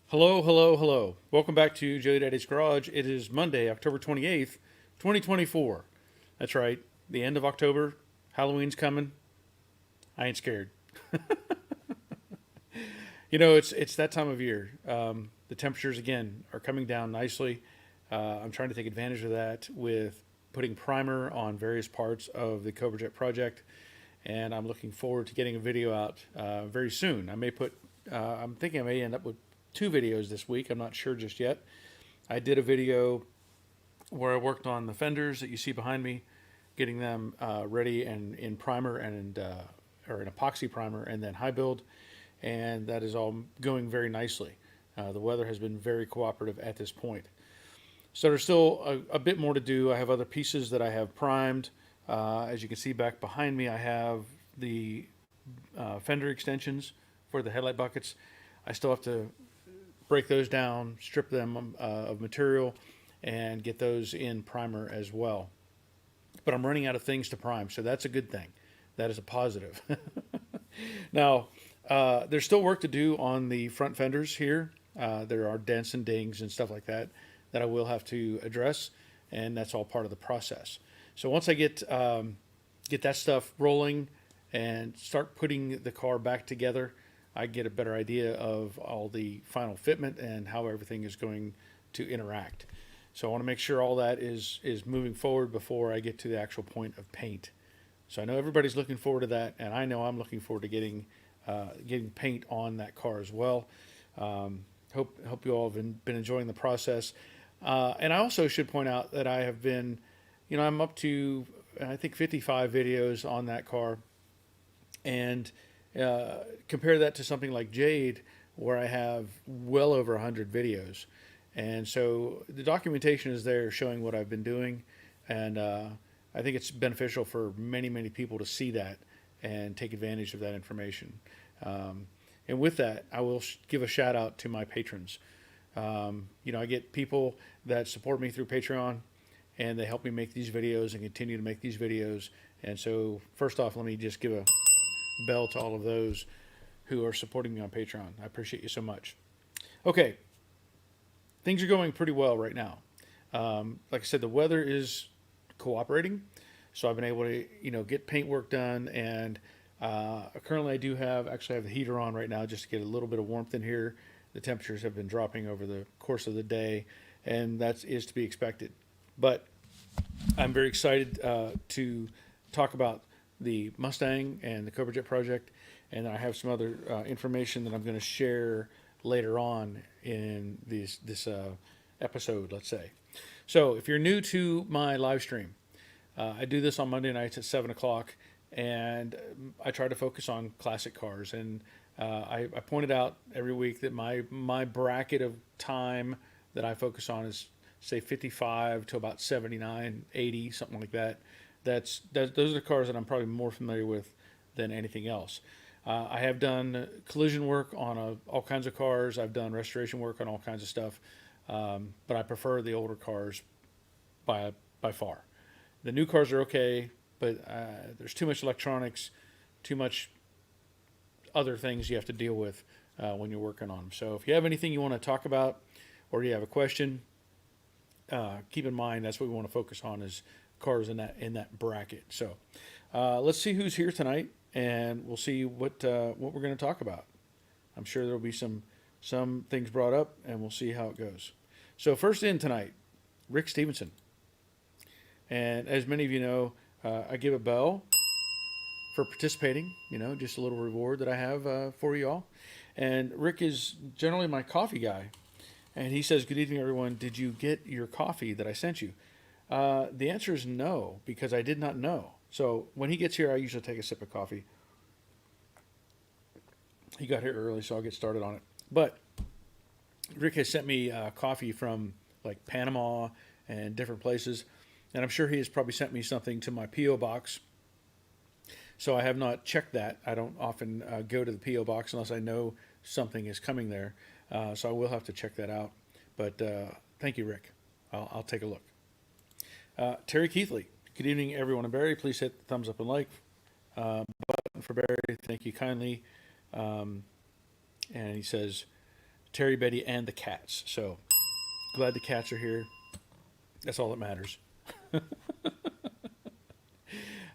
Hello, hello, hello. Welcome back to Joey Daddy's Garage. It is Monday, October 28th, 2024. That's right, the end of October. Halloween's coming. I ain't scared. It's that time of year. The temperatures, again, are coming down nicely. I'm trying to take advantage of that with putting primer on various parts of the Cobra Jet project, and I'm looking forward to getting a video out very soon. I'm thinking I may end up with two videos this week. I'm not sure just yet. I did a video where I worked on the fenders that you see behind me, getting them ready and in primer or an epoxy primer and then high build, and that is all going very nicely. The weather has been very cooperative at this point. So there's still a bit more to do. I have other pieces that I have primed. As you can see back behind me, I have the fender extensions for the headlight buckets. I still have to break those down, strip them of material, and get those in primer as well. But I'm running out of things to prime, so that's a good thing. That is a positive. Now, there's still work to do on the front fenders here. There are dents and dings and stuff like that that I will have to address, and that's all part of the process. So once I get that stuff rolling and start putting the car back together, I get a better idea of all the final fitment and how everything is going to interact. So I want to make sure all that is moving forward before I get to the actual point of paint. So I know everybody's looking forward to that, and I know I'm looking forward to getting paint on that car as well. Hope you all have been enjoying the process. And I also should point out that I have been, I'm up to I think 55 videos on that car, and compare that to something like Jade, where I have well over 100 videos. And so the documentation is there showing what I've been doing, and I think it's beneficial for many, many people to see that and take advantage of that information. And with that, I will give a shout out to my patrons. I get people that support me through Patreon, and they help me make these videos and continue to make these videos. And so first off, let me just give a bell to all of those who are supporting me on Patreon. I appreciate you so much. Okay, things are going pretty well right now. Like I said, the weather is cooperating, so I've been able to get paint work done, and currently I do have the heater on right now just to get a little bit of warmth in here. The temperatures have been dropping over the course of the day, and that is to be expected. But I'm very excited to talk about the Mustang and the Cobra Jet project, and I have some other information that I'm going to share later on in this episode, let's say. So if you're new to my live stream, I do this on Monday nights at 7 o'clock, and I try to focus on classic cars. And I pointed out every week that my bracket of time that I focus on is, say, 55 to about 79, 80, something like that. Those are the cars that I'm probably more familiar with than anything else. I have done collision work on all kinds of cars. I've done restoration work on all kinds of stuff, but I prefer the older cars by far. The new cars are okay, but there's too much electronics, too much other things you have to deal with when you're working on them. So if you have anything you want to talk about, or you have a question, keep in mind that's what we want to focus on is cars in that bracket. So let's see who's here tonight, and we'll see what we're going to talk about. I'm sure there'll be some things brought up, and we'll see how it goes. So first in tonight, Rick Stevenson. And as many of you know, I give a bell for participating, just a little reward that I have for you all. And Rick is generally my coffee guy. And he says, "Good evening, everyone. Did you get your coffee that I sent you?" The answer is no, because I did not know. So when he gets here, I usually take a sip of coffee. He got here early, so I'll get started on it. But Rick has sent me coffee from like Panama and different places. And I'm sure he has probably sent me something to my P.O. box. So I have not checked that. I don't often go to the P.O. box unless I know something is coming there. So I will have to check that out. But thank you, Rick. I'll take a look. Terry Keithley. Good evening, everyone in Barry. Please hit the thumbs up and like button for Barry. Thank you kindly. And he says, Terry, Betty, and the cats. So glad the cats are here. That's all that matters.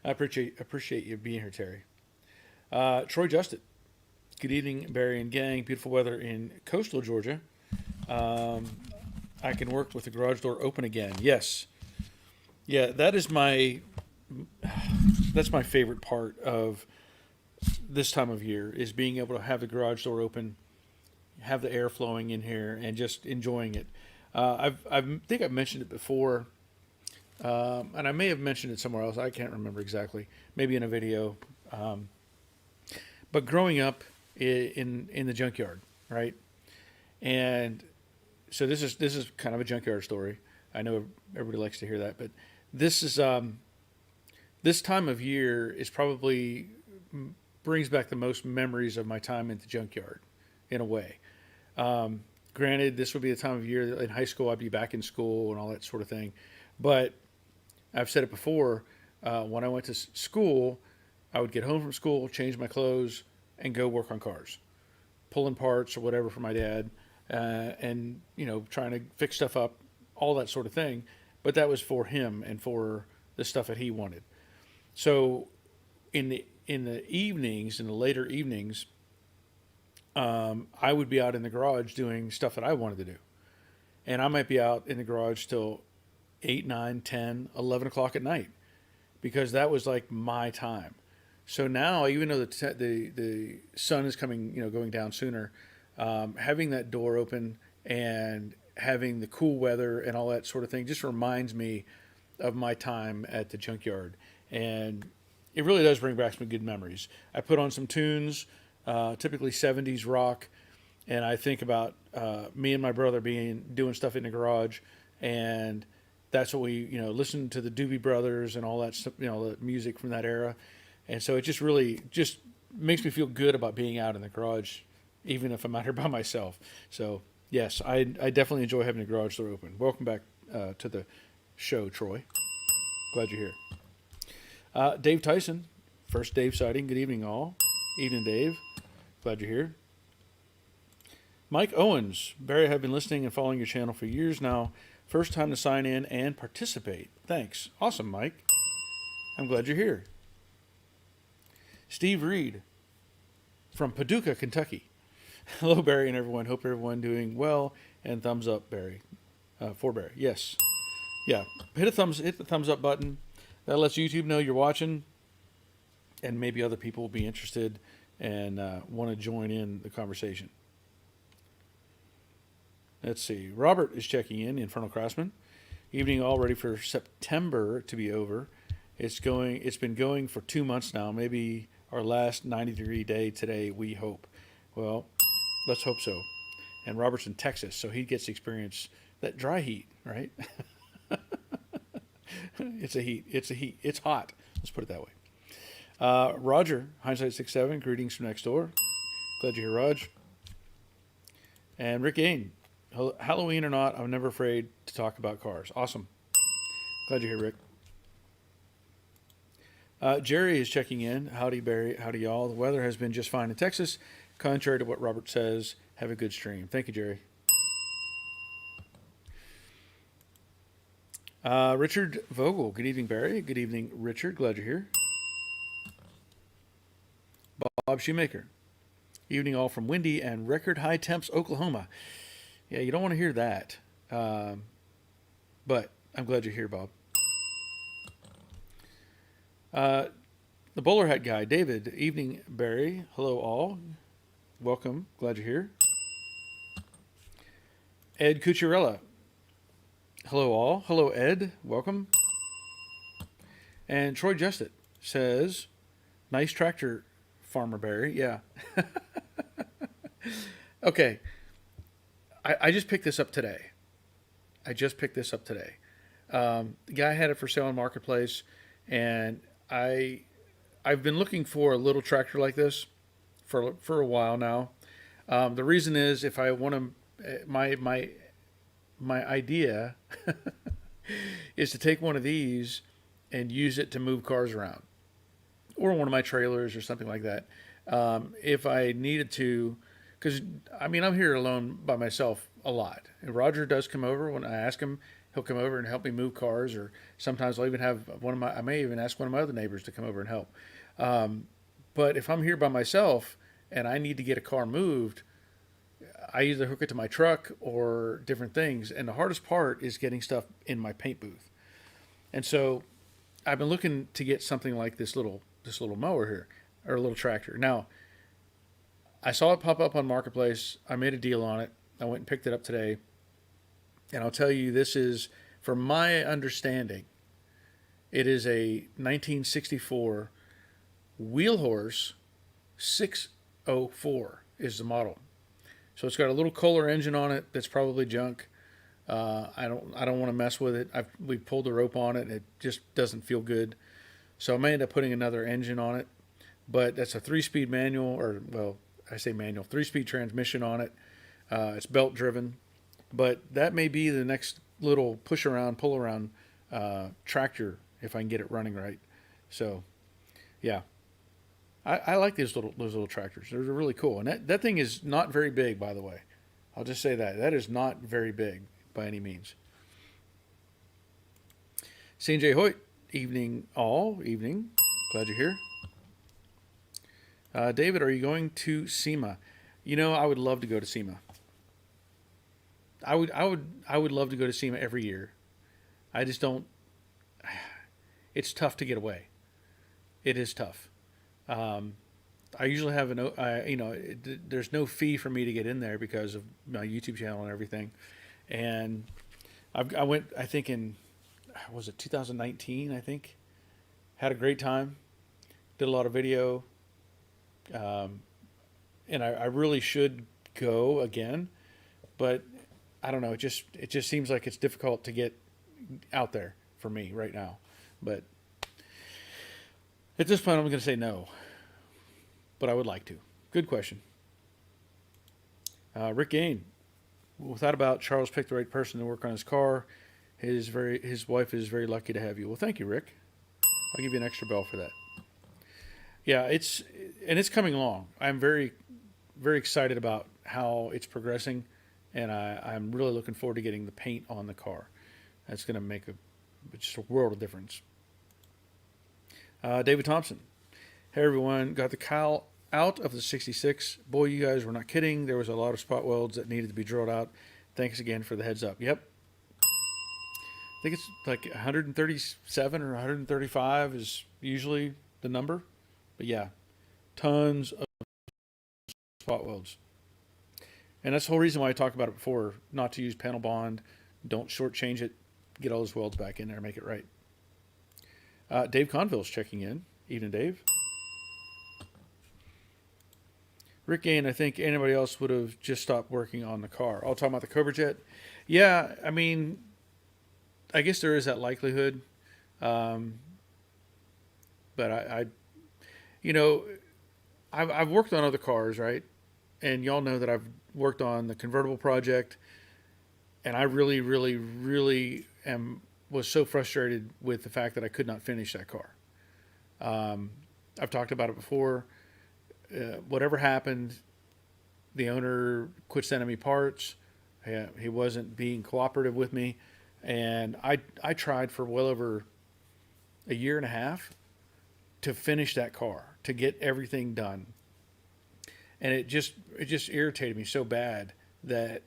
I appreciate you being here, Terry. Troy Justin. Good evening, Barry and gang. Beautiful weather in coastal Georgia. I can work with the garage door open again. Yes. Yeah, that's my favorite part of this time of year is being able to have the garage door open, have the air flowing in here, and just enjoying it. I think I've mentioned it before, and I may have mentioned it somewhere else. I can't remember exactly. Maybe in a video. But growing up in the junkyard, right? And so this is kind of a junkyard story. I know everybody likes to hear that, but this is this time of year is probably brings back the most memories of my time in the junkyard, in a way. Granted, this would be the time of year that in high school I'd be back in school and all that sort of thing, but I've said it before. When I went to school, I would get home from school, change my clothes, and go work on cars, pulling parts or whatever for my dad, and trying to fix stuff up, all that sort of thing. But that was for him and for the stuff that he wanted. So in the evenings, in the later evenings, I would be out in the garage doing stuff that I wanted to do. And I might be out in the garage till 8, 9, 10, 11 o'clock at night, because that was like my time. So now, even though the sun is coming, going down sooner, having that door open and having the cool weather and all that sort of thing just reminds me of my time at the junkyard. And it really does bring back some good memories. I put on some tunes, typically 70s rock, and I think about me and my brother doing stuff in the garage, and that's what we, listen to the Doobie Brothers and all that stuff, the music from that era. And so it just really just makes me feel good about being out in the garage, even if I'm out here by myself. So yes, I definitely enjoy having the garage door open. Welcome back to the show, Troy. Glad you're here. Dave Tyson, first Dave sighting. Good evening, all. Evening, Dave. Glad you're here. Mike Owens, Barry, I have been listening and following your channel for years now. First time to sign in and participate. Thanks. Awesome, Mike. I'm glad you're here. Steve Reed from Paducah, Kentucky. Hello, Barry and everyone. Hope everyone doing well. And thumbs up, Barry. For Barry. Yes. Yeah. Hit the thumbs up button. That lets YouTube know you're watching, and maybe other people will be interested and want to join in the conversation. Let's see. Robert is checking in, Infernal Craftsman. Evening all, ready for September to be over. It's been going for 2 months now. Maybe our last 90-degree day today, we hope. Well, let's hope so. And Robert's in Texas, so he gets to experience that dry heat, right? It's a heat. It's hot. Let's put it that way. Roger, Hindsight 6'7", greetings from next door. Glad you're here, Raj. And Rick Ain, Halloween or not, I'm never afraid to talk about cars. Awesome. Glad you're here, Rick. Jerry is checking in. Howdy, Barry. Howdy, y'all. The weather has been just fine in Texas. Contrary to what Robert says, have a good stream. Thank you, Jerry. Richard Vogel. Good evening, Barry. Good evening, Richard. Glad you're here. Bob Shoemaker. Evening all from windy and record high temps, Oklahoma. Yeah, you don't want to hear that. But I'm glad you're here, Bob. The bowler hat guy, David. Evening, Barry. Hello, all. Welcome. Glad you're here. Ed Cucciarella. Hello, all. Hello, Ed. Welcome. And Troy Justit says, nice tractor, Farmer Barry. Yeah. Okay. I just picked this up today. The guy had it for sale on Marketplace, and I've been looking for a little tractor like this for a while now. The reason is, if I want to, my idea is to take one of these and use it to move cars around, or one of my trailers or something like that. If I needed to because I mean, I'm here alone by myself a lot. And Roger does come over when I ask him. He'll come over and help me move cars, or sometimes I'll even have I may even ask one of my other neighbors to come over and help. Um, but if I'm here by myself and I need to get a car moved, I either hook it to my truck or different things. And the hardest part is getting stuff in my paint booth. And so I've been looking to get something like this little mower here, or a little tractor. Now, I saw it pop up on Marketplace. I made a deal on it. I went and picked it up today. And I'll tell you, this is, from my understanding, it is a 1964 wheel horse 604 is the model. So it's got a little Kohler engine on it that's probably junk. I don't want to mess with it. We pulled the rope on it. And it just doesn't feel good. So I may end up putting another engine on it. But that's a 3-speed manual, or, well, I say manual, 3-speed transmission on it. It's belt driven. But that may be the next little push around, pull around tractor if I can get it running right. So, yeah, I like those little tractors. They're really cool, and that thing is not very big, by the way. I'll just say that is not very big by any means. CJ Hoyt, evening all, evening. Glad you're here. David, are you going to SEMA? You know, I would love to go to SEMA. I would love to go to SEMA every year. I just don't. It's tough to get away. It is tough. I usually have there's no fee for me to get in there because of my YouTube channel and everything. And I went, I think was it 2019? I think had a great time. Did a lot of video. And I really should go again, but I don't know. It just seems like it's difficult to get out there for me right now. But at this point, I'm going to say no. But I would like to. Good question. Rick Gain. Without a doubt, Charles picked the right person to work on his car. His wife is very lucky to have you. Well, thank you, Rick. I'll give you an extra bell for that. Yeah, it's coming along. I'm very, very excited about how it's progressing, and I'm really looking forward to getting the paint on the car. That's going to make just a world of difference. David Thompson. Hey, everyone. Got the cowl out of the 66. Boy, you guys were not kidding. There was a lot of spot welds that needed to be drilled out. Thanks again for the heads up. Yep. I think it's like 137 or 135 is usually the number. But yeah, tons of spot welds. And that's the whole reason why I talked about it before, not to use panel bond. Don't shortchange it. Get all those welds back in there, make it right. Dave Conville's checking in. Evening, Dave. Rick Gain, I think anybody else would have just stopped working on the car. I'll talk about the Cobra Jet. Yeah, I mean, I guess there is that likelihood. But I've worked on other cars, right? And y'all know that I've worked on the convertible project, and I really, really, really was so frustrated with the fact that I could not finish that car. I've talked about it before. Whatever happened, the owner quit sending me parts. He wasn't being cooperative with me, and I tried for well over a year and a half to finish that car, to get everything done. And it just irritated me so bad that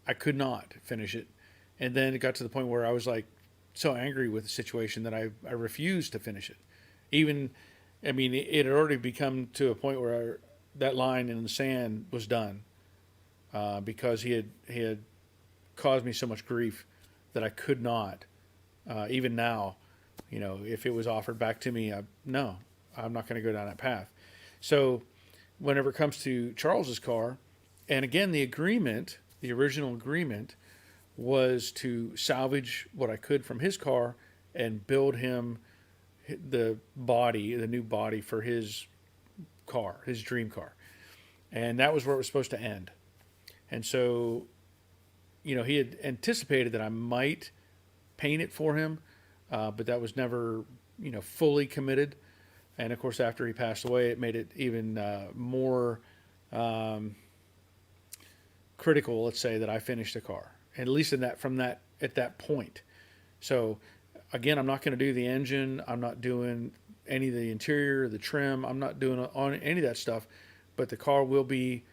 I could not finish it. And then it got to the point where I was like so angry with the situation that I refused to finish it. It had already become to a point where that line in the sand was done because he had caused me so much grief that I could not. Even now, if it was offered back to me, no, I'm not going to go down that path. So whenever it comes to Charles's car, and again, the original agreement was to salvage what I could from his car and build him the new body for his car, his dream car. And that was where it was supposed to end. And so, he had anticipated that I might paint it for him, but that was never, fully committed. And of course, after he passed away, it made it even more critical, let's say, that I finish the car, at least at that point. So again, I'm not going to do the engine. I'm not doing any of the interior, the trim. I'm not doing on any of that stuff. But the car will be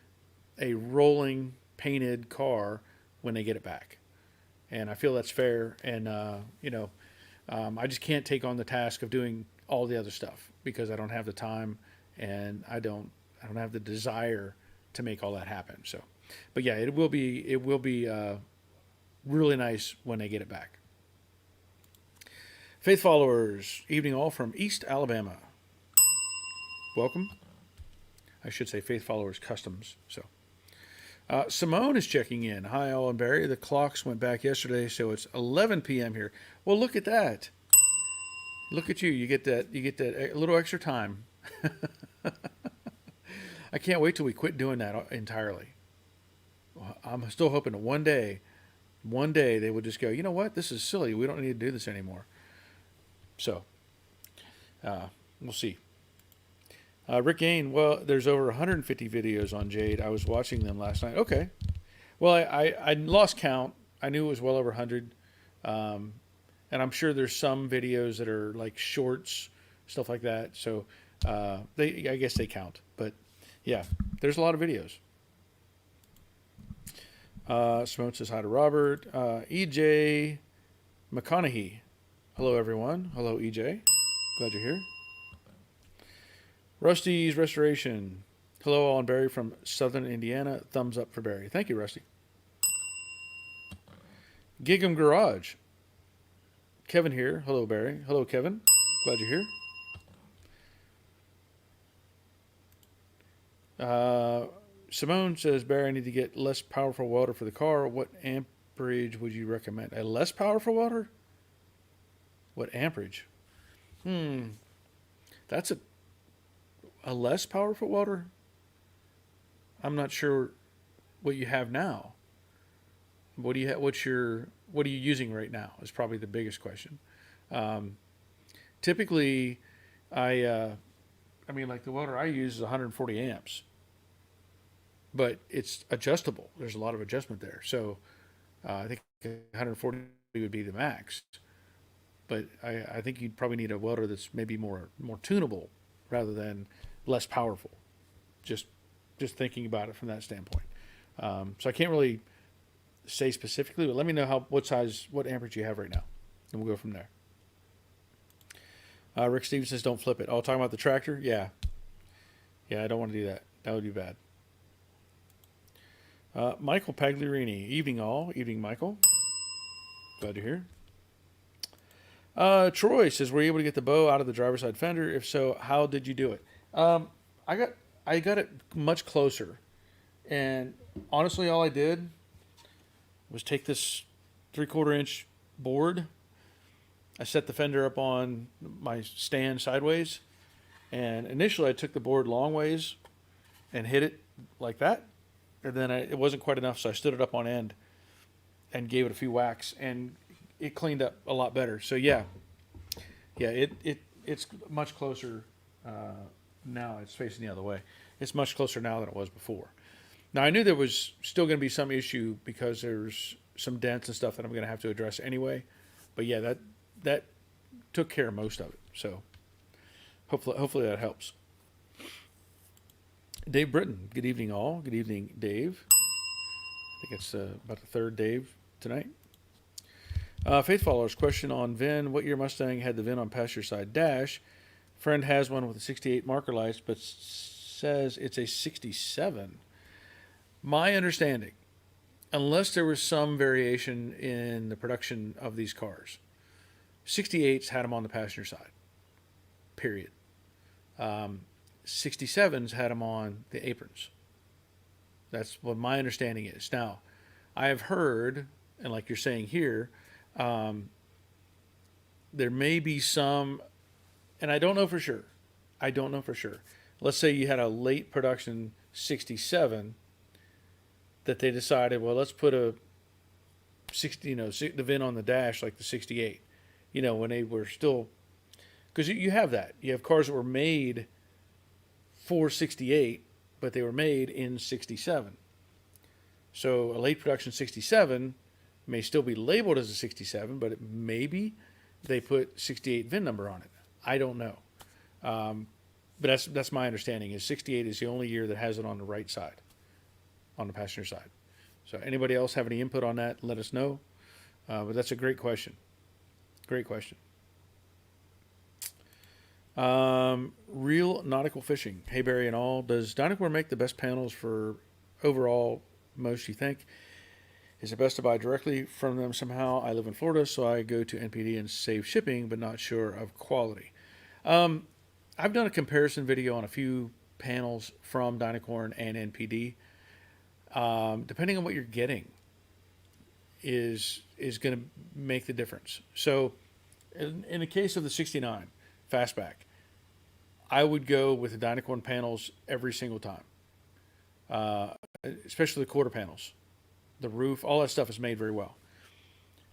a rolling painted car when they get it back, and I feel that's fair. And I just can't take on the task of doing all the other stuff because I don't have the time, and I don't have the desire to make all that happen. So, but yeah, it will be really nice when they get it back. Faith followers, evening all from East Alabama. Welcome. I should say Faith followers customs. So, Simone is checking in. Hi, all and Barry. The clocks went back yesterday, so it's 11 p.m. here. Well, look at that. Look at you. You get that a little extra time. I can't wait till we quit doing that entirely. I'm still hoping that one day they would just go, you know what? This is silly. We don't need to do this anymore. So, we'll see. Rick Gain, well, there's over 150 videos on Jade. I was watching them last night. Okay. Well, I lost count. I knew it was well over 100. And I'm sure there's some videos that are like shorts, stuff like that. So I guess they count. But yeah, there's a lot of videos. Simone says hi to Robert. EJ McConaughey. Hello, everyone. Hello, EJ. Glad you're here. Rusty's Restoration. Hello, all, and Barry from Southern Indiana. Thumbs up for Barry. Thank you, Rusty. Gig'em Garage. Kevin here. Hello, Barry. Hello, Kevin. Glad you're here. Simone says, Barry, I need to get less powerful welder for the car. What amperage would you recommend? A less powerful welder? What amperage? That's a less powerful welder? I'm not sure what you have now. What do you what are you using right now is probably the biggest question. Typically, I mean, like the welder I use is 140 amps, but it's adjustable. There's a lot of adjustment there. So I think 140 would be the max. But I think you'd probably need a welder that's maybe more tunable rather than less powerful. Just thinking about it from that standpoint. So I can't really say specifically, but let me know what amperage you have right now, and we'll go from there. Rick Stevens says, don't flip it. Oh, talking about the tractor? Yeah, I don't want to do that. That would be bad. Michael Pagliarini. Evening all. Evening, Michael. Glad you're here. Troy says, were you able to get the bow out of the driver's side fender? If so, how did you do it? I got it much closer, and honestly, all I did was take this 3/4 inch board. I set the fender up on my stand sideways, and initially I took the board long ways and hit it like that, and then it wasn't quite enough, so I stood it up on end and gave it a few whacks, and it cleaned up a lot better. So yeah, it's much closer now. It's facing the other way. It's much closer now than it was before. Now, I knew there was still going to be some issue because there's some dents and stuff that I'm going to have to address anyway. But yeah, that took care of most of it. So hopefully that helps. Dave Britton, good evening all. Good evening, Dave. I think it's about the third Dave tonight. Faith followers, question on VIN. What year Mustang had the VIN on passenger side dash? Friend has one with a 68 marker lights, but says it's a 67. My understanding, unless there was some variation in the production of these cars, 68s had them on the passenger side, period. 67s had them on the aprons. That's what my understanding is. Now, I have heard, and like you're saying here, there may be some, and I don't know for sure. Let's say you had a late production 67 that they decided, well, let's put a 60, the VIN on the dash like the 68, when they were still, because you have that. You have cars that were made for 68, but they were made in 67. So a late production 67 may still be labeled as a 67, but it maybe they put 68 VIN number on it. I don't know. But that's my understanding is 68 is the only year that has it on the right side, on the passenger side. So anybody else have any input on that, let us know. But that's a great question. Great question. Real nautical fishing. Hey Barry and all, does dynacorn make the best panels for overall most you think? Is it best to buy directly from them somehow? I live in Florida, so I go to NPD and save shipping, but not sure of quality. I've done a comparison video on a few panels from dynacorn and NPD. Depending on what you're getting is going to make the difference. So in the case of the 69 fastback, I would go with the dynacorn panels every single time, especially the quarter panels. The roof, all that stuff is made very well.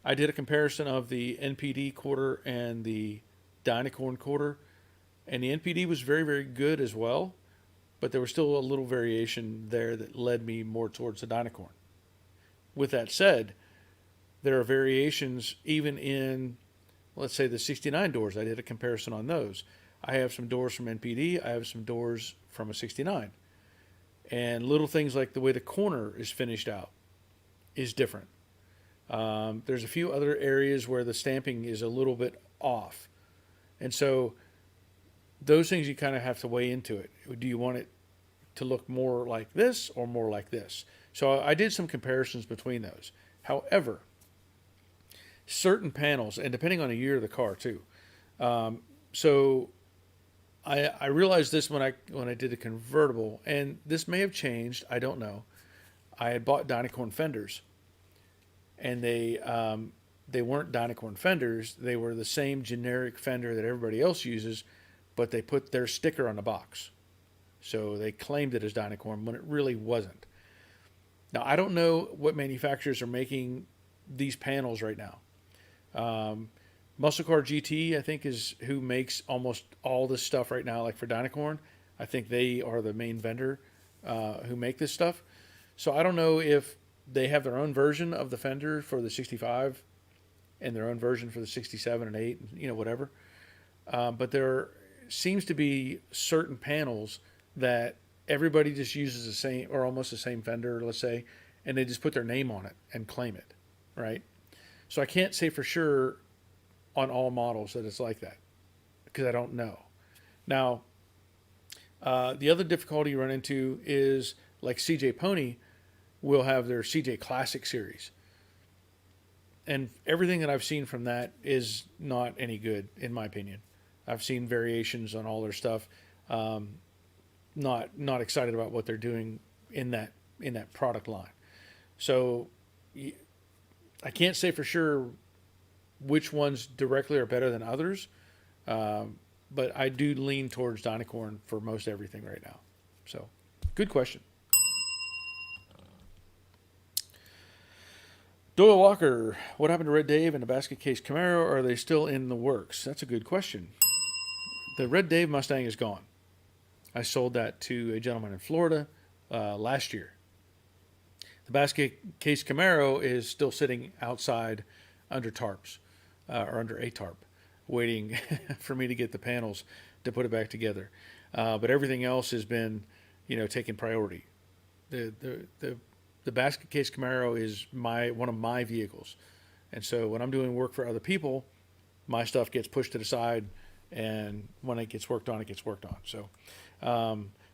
I did a comparison of the NPD quarter and the dynacorn quarter, and the NPD was very, very good as well, but there was still a little variation there that led me more towards the dynacorn. With that said, there are variations even in, let's say, the 69 doors. I did a comparison on those. I have some doors from NPD. I have some doors from a 69. And little things like the way the corner is finished out is different. There's a few other areas where the stamping is a little bit off. And so those things you kind of have to weigh into it. Do you want it to look more like this or more like this? So I did some comparisons between those. However, certain panels, and depending on the year of the car too. So I realized this when I did the convertible, and this may have changed. I don't know. I had bought dynacorn fenders, and they weren't dynacorn fenders. They were the same generic fender that everybody else uses, but they put their sticker on the box. So they claimed it as dynacorn when it really wasn't. Now, I don't know what manufacturers are making these panels right now. Muscle Car GT, I think, is who makes almost all this stuff right now, like for dynacorn. I think they are the main vendor who make this stuff. So I don't know if they have their own version of the fender for the 65 and their own version for the 67 and 8, whatever. But there seems to be certain panels that everybody just uses the same or almost the same fender, let's say, and they just put their name on it and claim it, right? So I can't say for sure on all models that it's like that because I don't know. Now, the other difficulty you run into is like CJ Pony will have their CJ Classic series. And everything that I've seen from that is not any good, in my opinion. I've seen variations on all their stuff. Not excited about what they're doing in that product line. So I can't say for sure which ones directly are better than others, but I do lean towards dynacorn for most everything right now. So, good question. Doyle Walker, what happened to Red Dave and the basket case Camaro? Are they still in the works? That's a good question. The Red Dave Mustang is gone. I sold that to a gentleman in Florida last year. The basket case Camaro is still sitting outside under tarps or under a tarp, waiting for me to get the panels to put it back together. But everything else has been, taking priority. The basket case Camaro is one of my vehicles, and so when I'm doing work for other people, my stuff gets pushed to the side, and when it gets worked on, it gets worked on. So,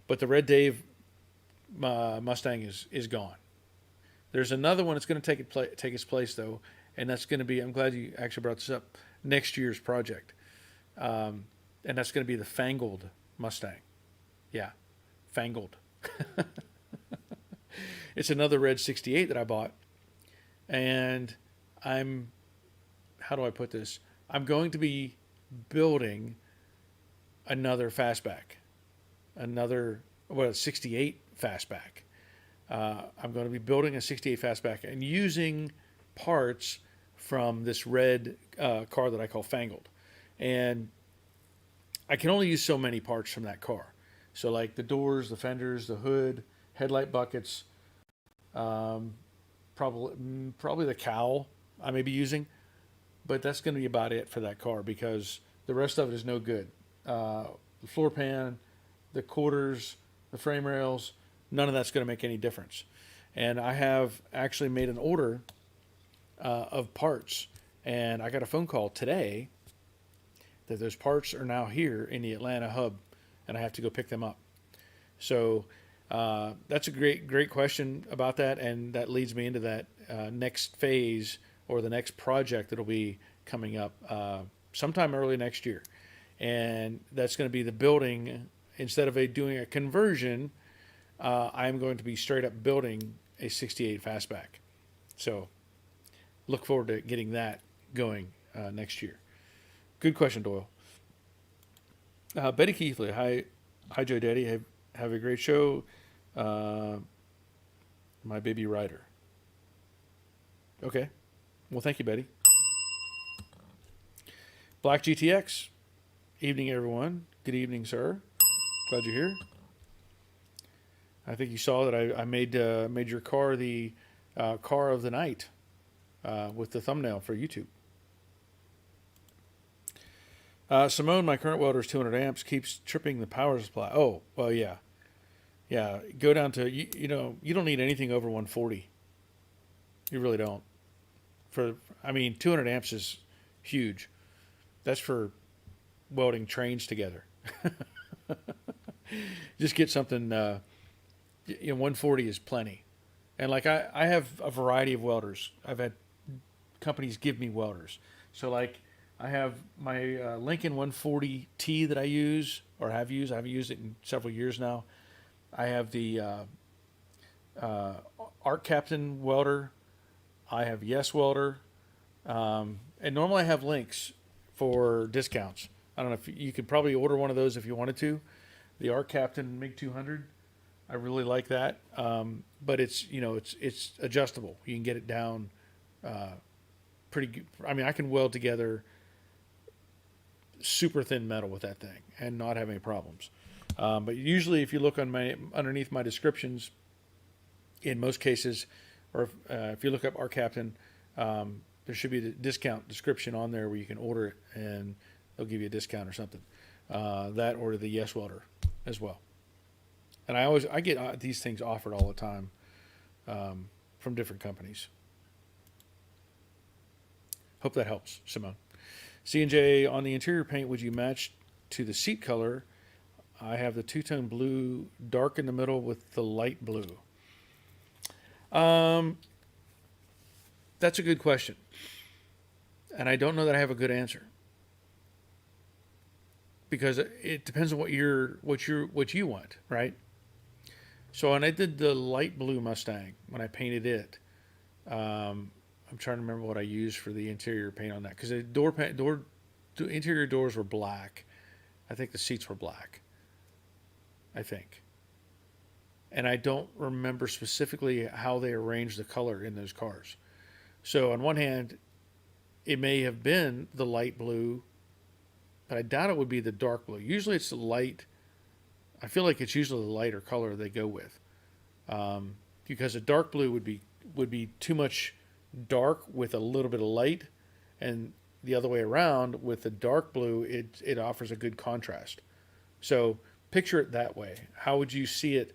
but the Red Dave Mustang is gone. There's another one that's going to take its place though, and that's going to be. I'm glad you actually brought this up. Next year's project, and that's going to be the Fangled Mustang. Yeah, Fangled. It's another red 68 that I bought, and how do I put this? I'm going to be building another fastback, a 68 fastback. I'm going to be building a 68 fastback and using parts from this red car that I call Fangled. And I can only use so many parts from that car. So like the doors, the fenders, the hood, headlight buckets, Probably the cowl I may be using, but that's going to be about it for that car because the rest of it is no good. The floor pan, the quarters, the frame rails, none of that's going to make any difference. And I have actually made an order of parts, and I got a phone call today that those parts are now here in the Atlanta hub, and I have to go pick them up. So that's a great question about that, and that leads me into that next phase or the next project that'll be coming up sometime early next year, and that's going to be the building. Instead of doing a conversion, I'm going to be straight up building a 68 fastback. So look forward to getting that going next year. Good question, Doyle. Betty Keithley, hi Joe Daddy, have a great show. My baby rider. Okay, well thank you, Betty. Black GTX, evening everyone. Good evening, sir. Glad you're here. I think you saw that I made your car the car of the night with the thumbnail for YouTube. Simone, my current welder is 200 amps, keeps tripping the power supply. Oh, well, yeah. Yeah, go down to, you don't need anything over 140. You really don't. 200 amps is huge. That's for welding trains together. Just get something, 140 is plenty. And like I have a variety of welders. I've had companies give me welders. So like I have my Lincoln 140T that I use or have used. I haven't used it in several years now. I have the Arc Captain welder. I have Yes Welder. And normally I have links for discounts. I don't know if you could probably order one of those if you wanted to. The Arc Captain MIG 200. I really like that. But it's adjustable. You can get it down pretty good. I can weld together super thin metal with that thing and not have any problems. But usually if you look on underneath my descriptions, in most cases, or if you look up Arc Captain, there should be the discount description on there where you can order it and they'll give you a discount or something. That or the Yes Welder as well. And I get these things offered all the time from different companies. Hope that helps, Simone. C&J, on the interior paint, would you match to the seat color? I have the two-tone blue, dark in the middle with the light blue. That's a good question. And I don't know that I have a good answer. Because it depends on what you want, right? So when I did the light blue Mustang, when I painted it, I'm trying to remember what I used for the interior paint on that. Because the interior doors were black. I think the seats were black. I think. And I don't remember specifically how they arranged the color in those cars. So on one hand, it may have been the light blue, but I doubt it would be the dark blue. Usually it's the light. I feel like it's usually the lighter color they go with. Because a dark blue would be too much dark with a little bit of light, and the other way around with the dark blue, it offers a good contrast. So picture it that way. How would you see it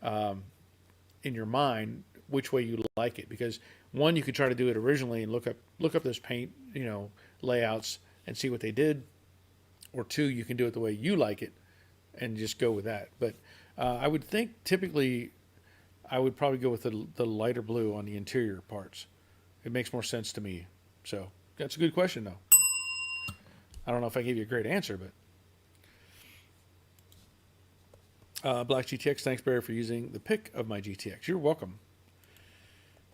in your mind? Which way you like it? Because one, you could try to do it originally and look up those paint layouts and see what they did, or two, you can do it the way you like it and just go with that. But I would think typically I would probably go with the lighter blue on the interior parts. It makes more sense to me. So that's a good question, though. I don't know if I gave you a great answer, but Black GTX, thanks, Barry, for using the pic of my GTX. You're welcome.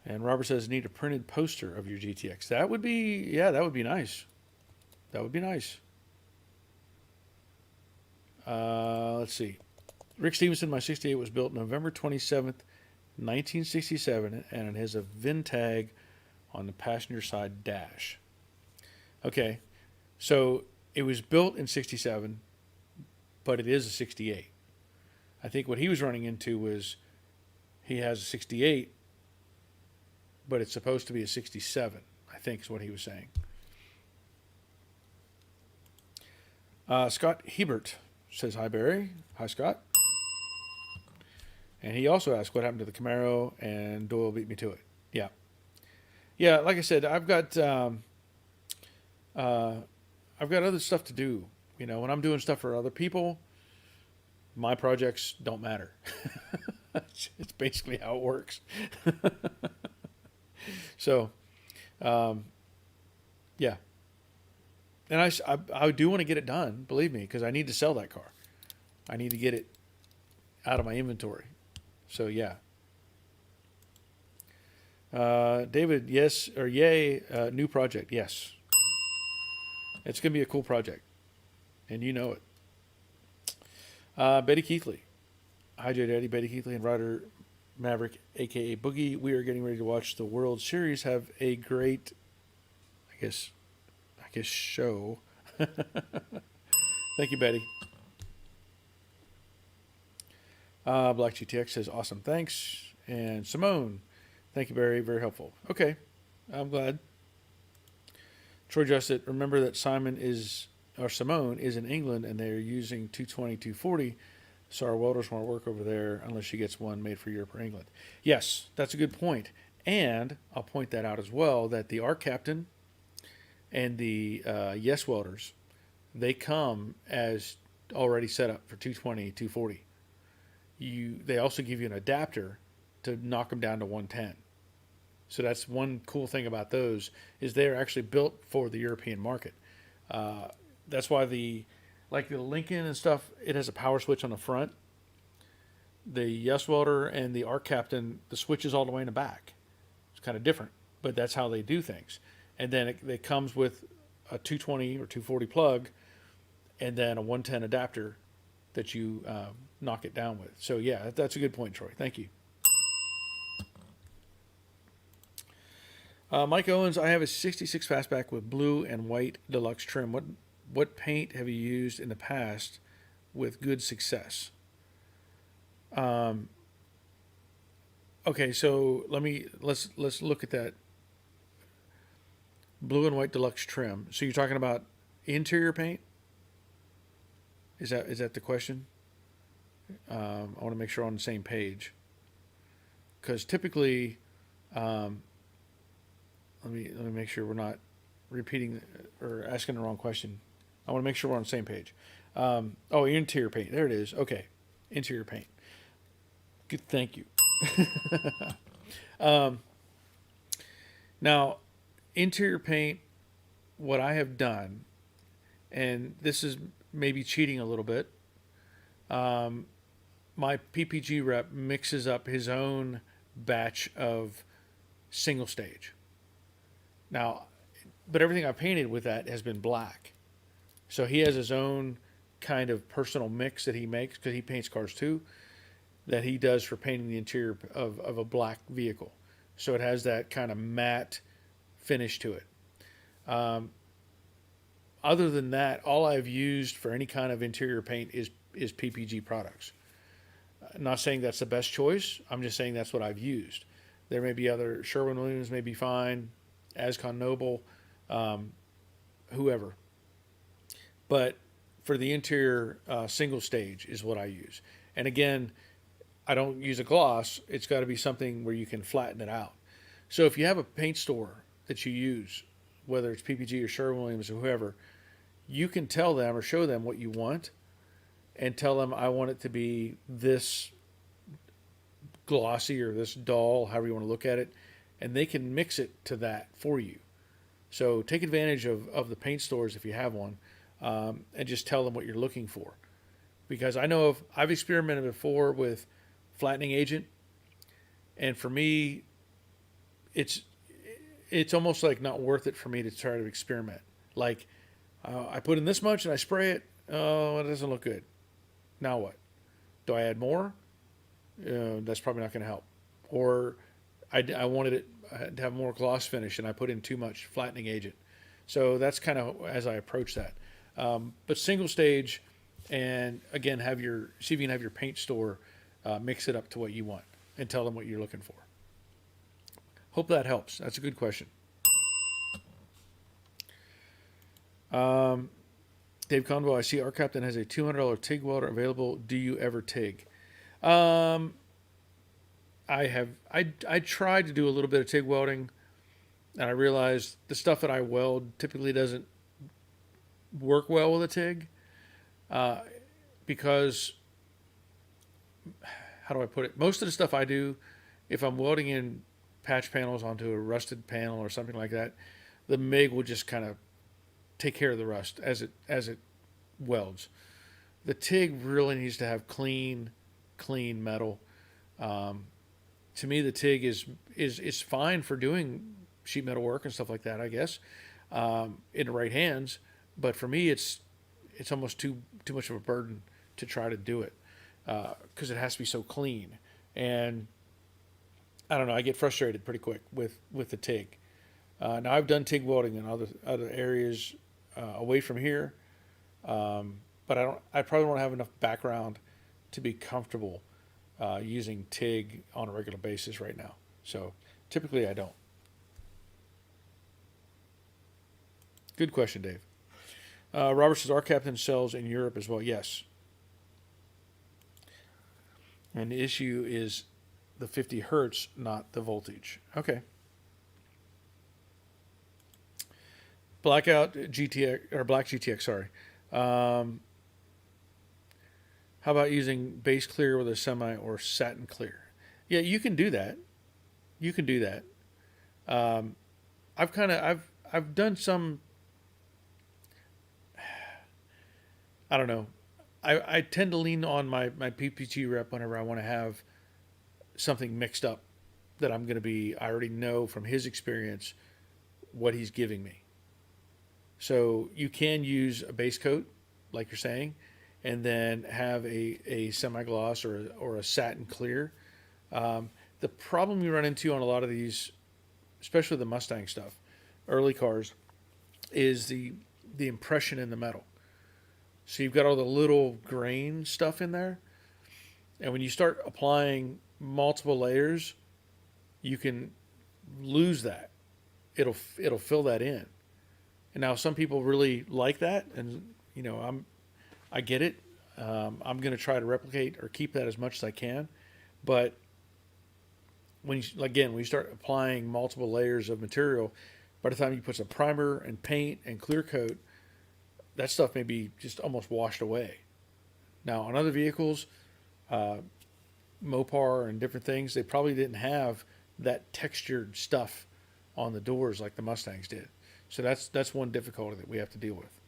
And Robert says, need a printed poster of your GTX. That would be nice. That would be nice. Let's see. Rick Stevenson, my 68 was built November 27th, 1967, and it has a VIN tag on the passenger side dash. Okay, so it was built in 67, but it is a 68. I think what he was running into was he has a 68, but it's supposed to be a 67, I think is what he was saying. Scott Hebert says, hi, Barry. Hi, Scott. And he also asked what happened to the Camaro, and Doyle beat me to it. Yeah. Yeah, like I said, I've got other stuff to do. You know, when I'm doing stuff for other people, my projects don't matter. It's basically how it works. So, yeah. And I do want to get it done, believe me, because I need to sell that car. I need to get it out of my inventory. So, yeah. David, yes, or yay, new project, yes. It's going to be a cool project, and you know it. Betty Keithley. Hi, J Daddy, Betty Keithley and Ryder Maverick, a.k.a. Boogie. We are getting ready to watch the World Series. Have a great, I guess show. Thank you, Betty. Black GTX says, awesome, thanks. And Simone, thank you, Barry, very helpful. Okay, I'm glad. Troy Justit, remember that Simone is in England and they're using 220, 240, so our welders won't work over there unless she gets one made for Europe or England. Yes, that's a good point. And I'll point that out as well, that the ARC Captain and the Yes Welders, they come as already set up for 220, 240. They also give you an adapter to knock them down to 110. So that's one cool thing about those, is they're actually built for the European market. That's why the Lincoln and stuff, it has a power switch on the front. The Yes Welder and the ARC Captain, the switch is all the way in the back. It's kind of different, but that's how they do things. And then it comes with a 220 or 240 plug, and then a 110 adapter that you knock it down with. So yeah, that's a good point, Troy. Thank you. Mike Owens, I have a 66 Fastback with blue and white deluxe trim. What paint have you used in the past with good success? Okay, so let's look at that blue and white deluxe trim. So you're talking about interior paint? Is that the question? I want to make sure we're on the same page, because typically, let me make sure we're not repeating or asking the wrong question. I want to make sure we're on the same page. Interior paint. There it is. Okay, interior paint. Good. Thank you. Now, interior paint. What I have done, and this is maybe cheating a little bit. My PPG rep mixes up his own batch of single stage. Now, but everything I painted with that has been black. So he has his own kind of personal mix that he makes, because he paints cars too, that he does for painting the interior of a black vehicle. So it has that kind of matte finish to it. Other than that, all I've used for any kind of interior paint is PPG products. I'm not saying that's the best choice. I'm just saying that's what I've used. There may be other, Sherwin-Williams may be fine, Ascon Noble, whoever. But for the interior, single stage is what I use. And again, I don't use a gloss. It's got to be something where you can flatten it out. So if you have a paint store that you use, whether it's PPG or Sherwin-Williams or whoever, you can tell them or show them what you want and tell them, I want it to be this glossy or this dull, however you want to look at it, and they can mix it to that for you. So take advantage of the paint stores if you have one, and just tell them what you're looking for. Because I know I've experimented before with flattening agent, and for me, it's almost like not worth it for me to try to experiment. Like, I put in this much and I spray it. Oh, it doesn't look good. Now what? Do I add more? That's probably not going to help. Or I wanted it to have more gloss finish and I put in too much flattening agent. So that's kind of as I approach that. But single stage, and again, see if you can have your paint store mix it up to what you want and tell them what you're looking for. Hope that helps. That's a good question. Dave Conwell, I see our captain has a $200 TIG welder available. Do you ever TIG? I have. I tried to do a little bit of TIG welding, and I realized the stuff that I weld typically doesn't work well with a TIG, because, how do I put it? Most of the stuff I do, if I'm welding in patch panels onto a rusted panel or something like that, the MIG will just kind of take care of the rust as it welds. The TIG really needs to have clean metal. To me, the TIG is fine for doing sheet metal work and stuff like that, I guess, in the right hands. But for me, it's almost too much of a burden to try to do it, because it has to be so clean. And I don't know, I get frustrated pretty quick with the TIG. Now I've done TIG welding in other areas away from here, but I probably don't have enough background to be comfortable using TIG on a regular basis right now. So typically I don't. Good question, Dave. Robert says our captain sells in Europe as well. Yes. And the issue is the 50 hertz, not the voltage. Okay. Blackout GTX, or Black GTX, sorry. How about using base clear with a semi or satin clear? Yeah, you can do that. You can do that. I've done some. I don't know. I tend to lean on my PPG rep whenever I want to have something mixed up that I'm going to I already know from his experience what he's giving me. So you can use a base coat, like you're saying, and then have a semi-gloss or a satin clear. The problem you run into on a lot of these, especially the Mustang stuff, early cars, is the impression in the metal. So you've got all the little grain stuff in there, and when you start applying multiple layers, you can lose that. It'll fill that in. And now some people really like that, and I get it. I'm going to try to replicate or keep that as much as I can, but when you start applying multiple layers of material, by the time you put some primer and paint and clear coat, that stuff may be just almost washed away. Now on other vehicles, Mopar and different things, they probably didn't have that textured stuff on the doors like the Mustangs did. So that's one difficulty that we have to deal with.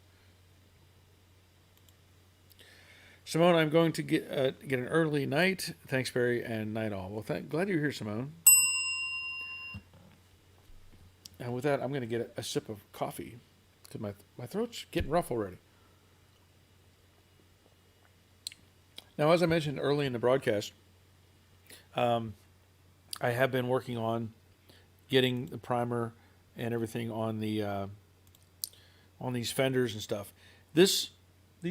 Simone, I'm going to get an early night. Thanks, Barry, and night all. Well, glad you're here, Simone. And with that, I'm going to get a sip of coffee because my throat's getting rough already. Now, as I mentioned early in the broadcast, I have been working on getting the primer and everything on the on these fenders and stuff. These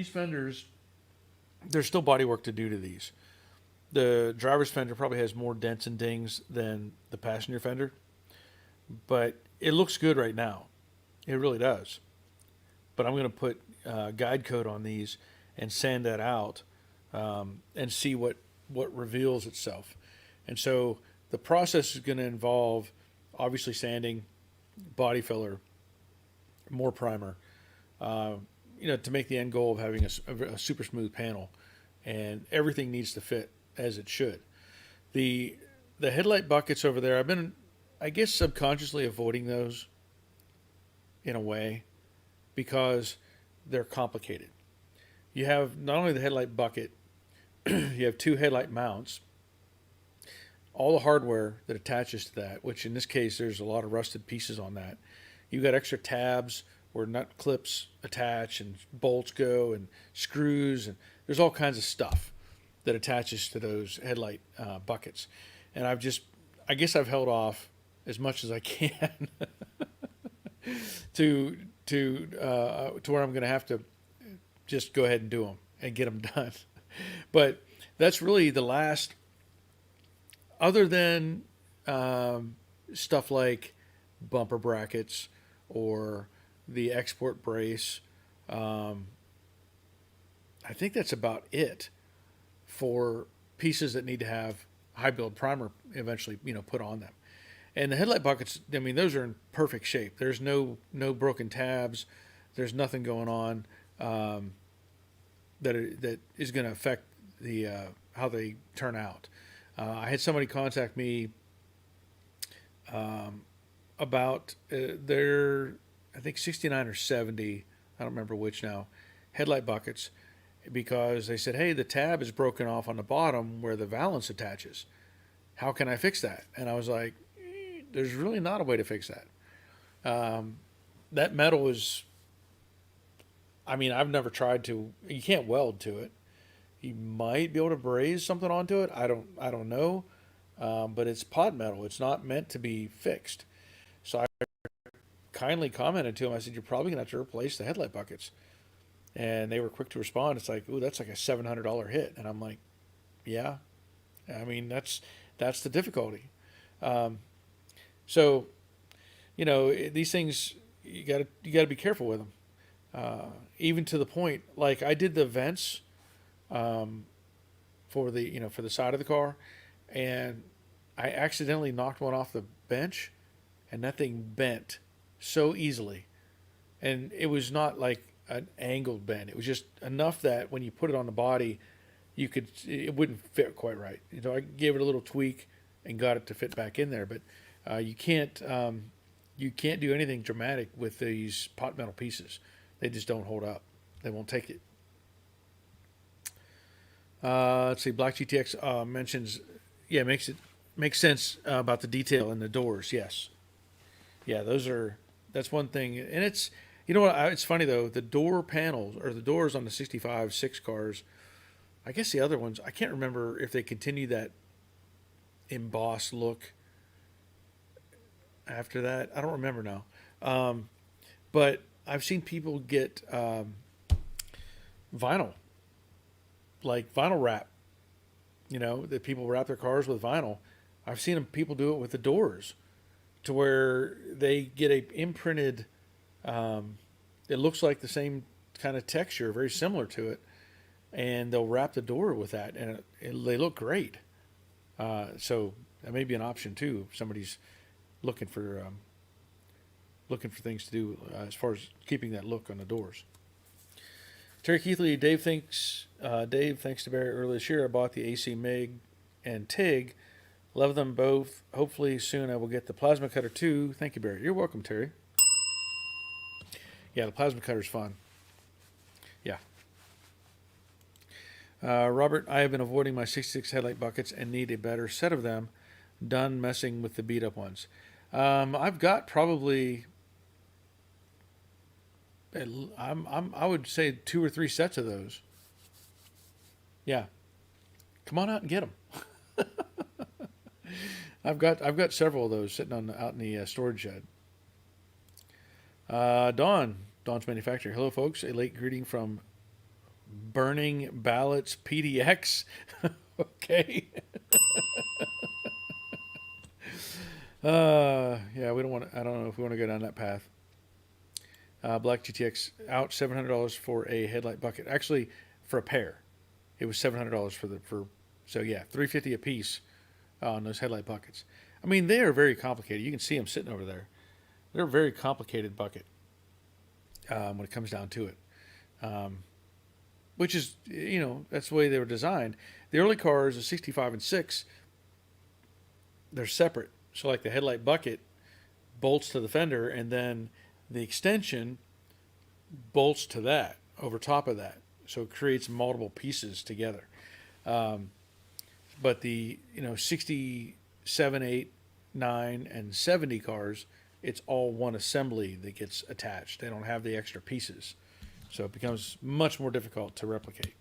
fenders, there's still body work to do to these. The driver's fender probably has more dents and dings than the passenger fender, but it looks good right now. It really does. But I'm going to put guide coat on these and sand that out and see what reveals itself. And so the process is going to involve obviously sanding, body filler, more primer, to make the end goal of having a super smooth panel, and everything needs to fit as it should. The headlight buckets over there, I've been, I guess, subconsciously avoiding those in a way because they're complicated. You have not only the headlight bucket, you have two headlight mounts, all the hardware that attaches to that, which in this case there's a lot of rusted pieces on that. You've got extra tabs where nut clips attach and bolts go and screws, and there's all kinds of stuff that attaches to those headlight buckets. And I guess I've held off as much as I can to where I'm going to have to just go ahead and do them and get them done. But that's really the last, other than stuff like bumper brackets or the export brace. Um, I think that's about it for pieces that need to have high build primer eventually, put on them. And the headlight buckets, I mean, those are in perfect shape. There's no broken tabs. There's nothing going on that is going to affect the how they turn out. I had somebody contact me about their, I think 69 or 70, I don't remember which now, headlight buckets, because they said, hey, the tab is broken off on the bottom where the valance attaches. How can I fix that? And I was like, there's really not a way to fix that. That metal is, I mean, I've never tried to, you can't weld to it. You might be able to braze something onto it. I don't know. But it's pot metal. It's not meant to be fixed. So I kindly commented to him. I said, you're probably going to have to replace the headlight buckets. And they were quick to respond. It's like, ooh, that's like a $700 hit. And I'm like, yeah. I mean, that's the difficulty. Um, so, these things, you gotta be careful with them. Even to the point, like I did the vents um, for the side of the car, and I accidentally knocked one off the bench, and that thing bent so easily. And it was not like an angled bend. It was just enough that when you put it on the body, it wouldn't fit quite right. I gave it a little tweak and got it to fit back in there. But you can't do anything dramatic with these pot metal pieces. They just don't hold up. They won't take it. Let's see. Black GTX mentions, yeah, makes sense about the detail in the doors. Yes, yeah, that's one thing, and it's what it's funny though. The door panels or the doors on the 65 6 cars. I guess the other ones, I can't remember if they continue that embossed look after that. I don't remember now. But I've seen people get vinyl, like vinyl wrap. That people wrap their cars with vinyl. I've seen people do it with the doors, to where they get a imprinted. It looks like the same kind of texture, very similar to it, and they'll wrap the door with that, and they look great. So that may be an option too. If somebody's looking for things to do as far as keeping that look on the doors. Terry Keithley, Dave thanks to Barry earlier this year. I bought the AC MIG and TIG. Love them both. Hopefully soon I will get the plasma cutter too. Thank you, Barry. You're welcome, Terry. Yeah, the plasma cutter's fun. Yeah. Robert, I have been avoiding my 66 headlight buckets and need a better set of them. Done messing with the beat up ones. I've got probably, I would say 2 or 3 sets of those. Yeah, come on out and get them. I've got several of those sitting out in the storage shed. Dawn's Manufacturer. Hello, folks. A late greeting from Burning Ballots PDX. Okay. Yeah, we don't want. I don't know if we want to go down that path. Black GTX out $700 for a headlight bucket. Actually, for a pair, it was $700 for. So yeah, $350 a piece on those headlight buckets. I mean, they are very complicated. You can see them sitting over there. They're a very complicated bucket when it comes down to it. Which is, that's the way they were designed. The early cars, the 65 and 6, they're separate. So like the headlight bucket bolts to the fender, and then the extension bolts to that, over top of that. So it creates multiple pieces together. But the 67, 8, 9, and 70 cars, it's all one assembly that gets attached. They don't have the extra pieces. So it becomes much more difficult to replicate.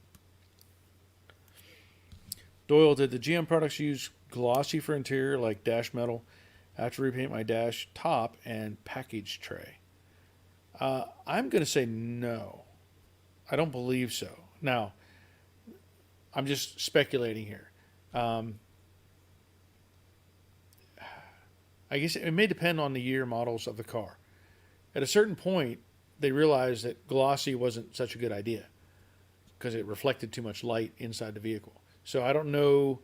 Doyle, did the GM products use glossy for interior like dash metal? I have to repaint my dash top and package tray. I'm going to say no. I don't believe so. Now, I'm just speculating here. I guess it may depend on the year models of the car. At a certain point, they realized that glossy wasn't such a good idea because it reflected too much light inside the vehicle. So I don't know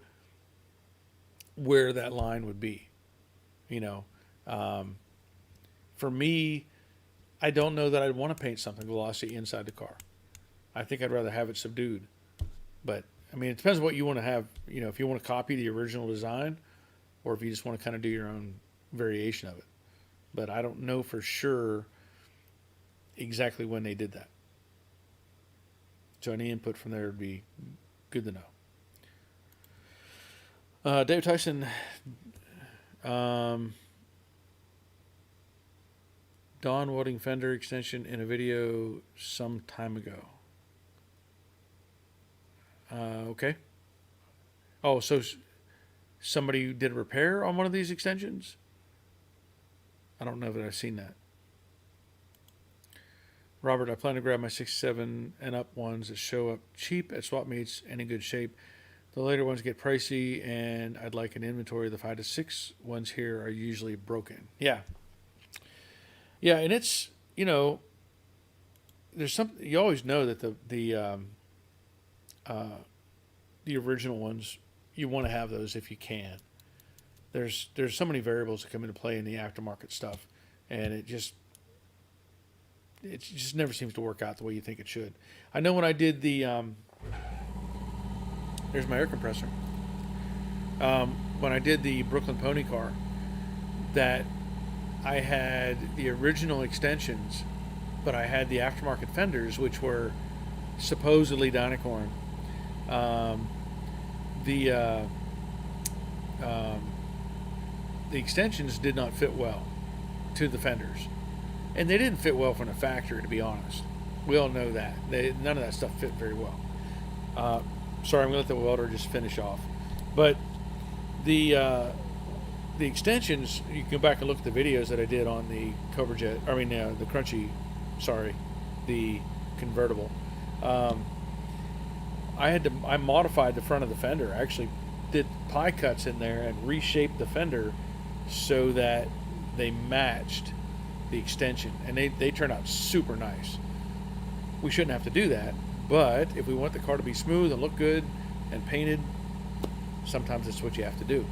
where that line would be. You know, um, for me, I don't know that I'd want to paint something glossy inside the car. I think I'd rather have it subdued. But I mean, it depends on what you want to have. You know, if you want to copy the original design, or if you just want to kind of do your own variation of it. But I don't know for sure exactly when they did that. So any input from there would be good to know. Dave Tyson, Dawn welding fender extension in a video some time ago. Okay. Oh, so somebody did a repair on one of these extensions? I don't know that I've seen that. Robert, I plan to grab my 67 and up ones that show up cheap at swap meets and in good shape. The later ones get pricey, and I'd like an inventory. The 5 to 6 ones here are usually broken. Yeah. Yeah, and it's, you know, there's something, you always know that the original ones, you want to have those if you can. There's so many variables that come into play in the aftermarket stuff, and it just never seems to work out the way you think it should. I know when I did the there's my air compressor. When I did the Brooklyn Pony car, that I had the original extensions, but I had the aftermarket fenders, which were supposedly dynacorn. The extensions did not fit well to the fenders, and they didn't fit well from the factory, to be honest. We all know that none of that stuff fit very well. Sorry, I'm gonna let the welder just finish off, but the extensions, you can go back and look at the videos that I did on the Cobra Jet. I mean, the Crunchy, sorry, the convertible. I modified the front of the fender. I actually did pie cuts in there and reshaped the fender so that they matched the extension, and they turned out super nice. We shouldn't have to do that, but if we want the car to be smooth and look good and painted, sometimes it's what you have to do.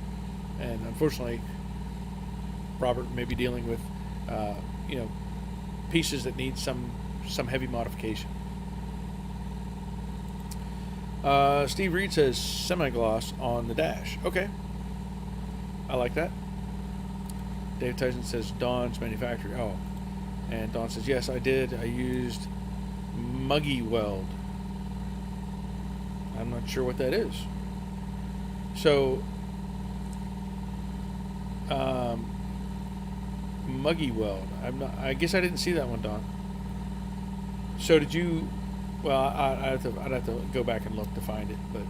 And unfortunately, Robert may be dealing with pieces that need some heavy modification. Steve Reed says semi-gloss on the dash. Okay, I like that. Dave Tyson says Dawn's manufacturer. Oh, and Dawn says yes, I did. I used MIG Weld. I'm not sure what that is. So, MIG Weld. I guess I didn't see that one, Dawn. So did you? Well, I'd have to go back and look to find it. But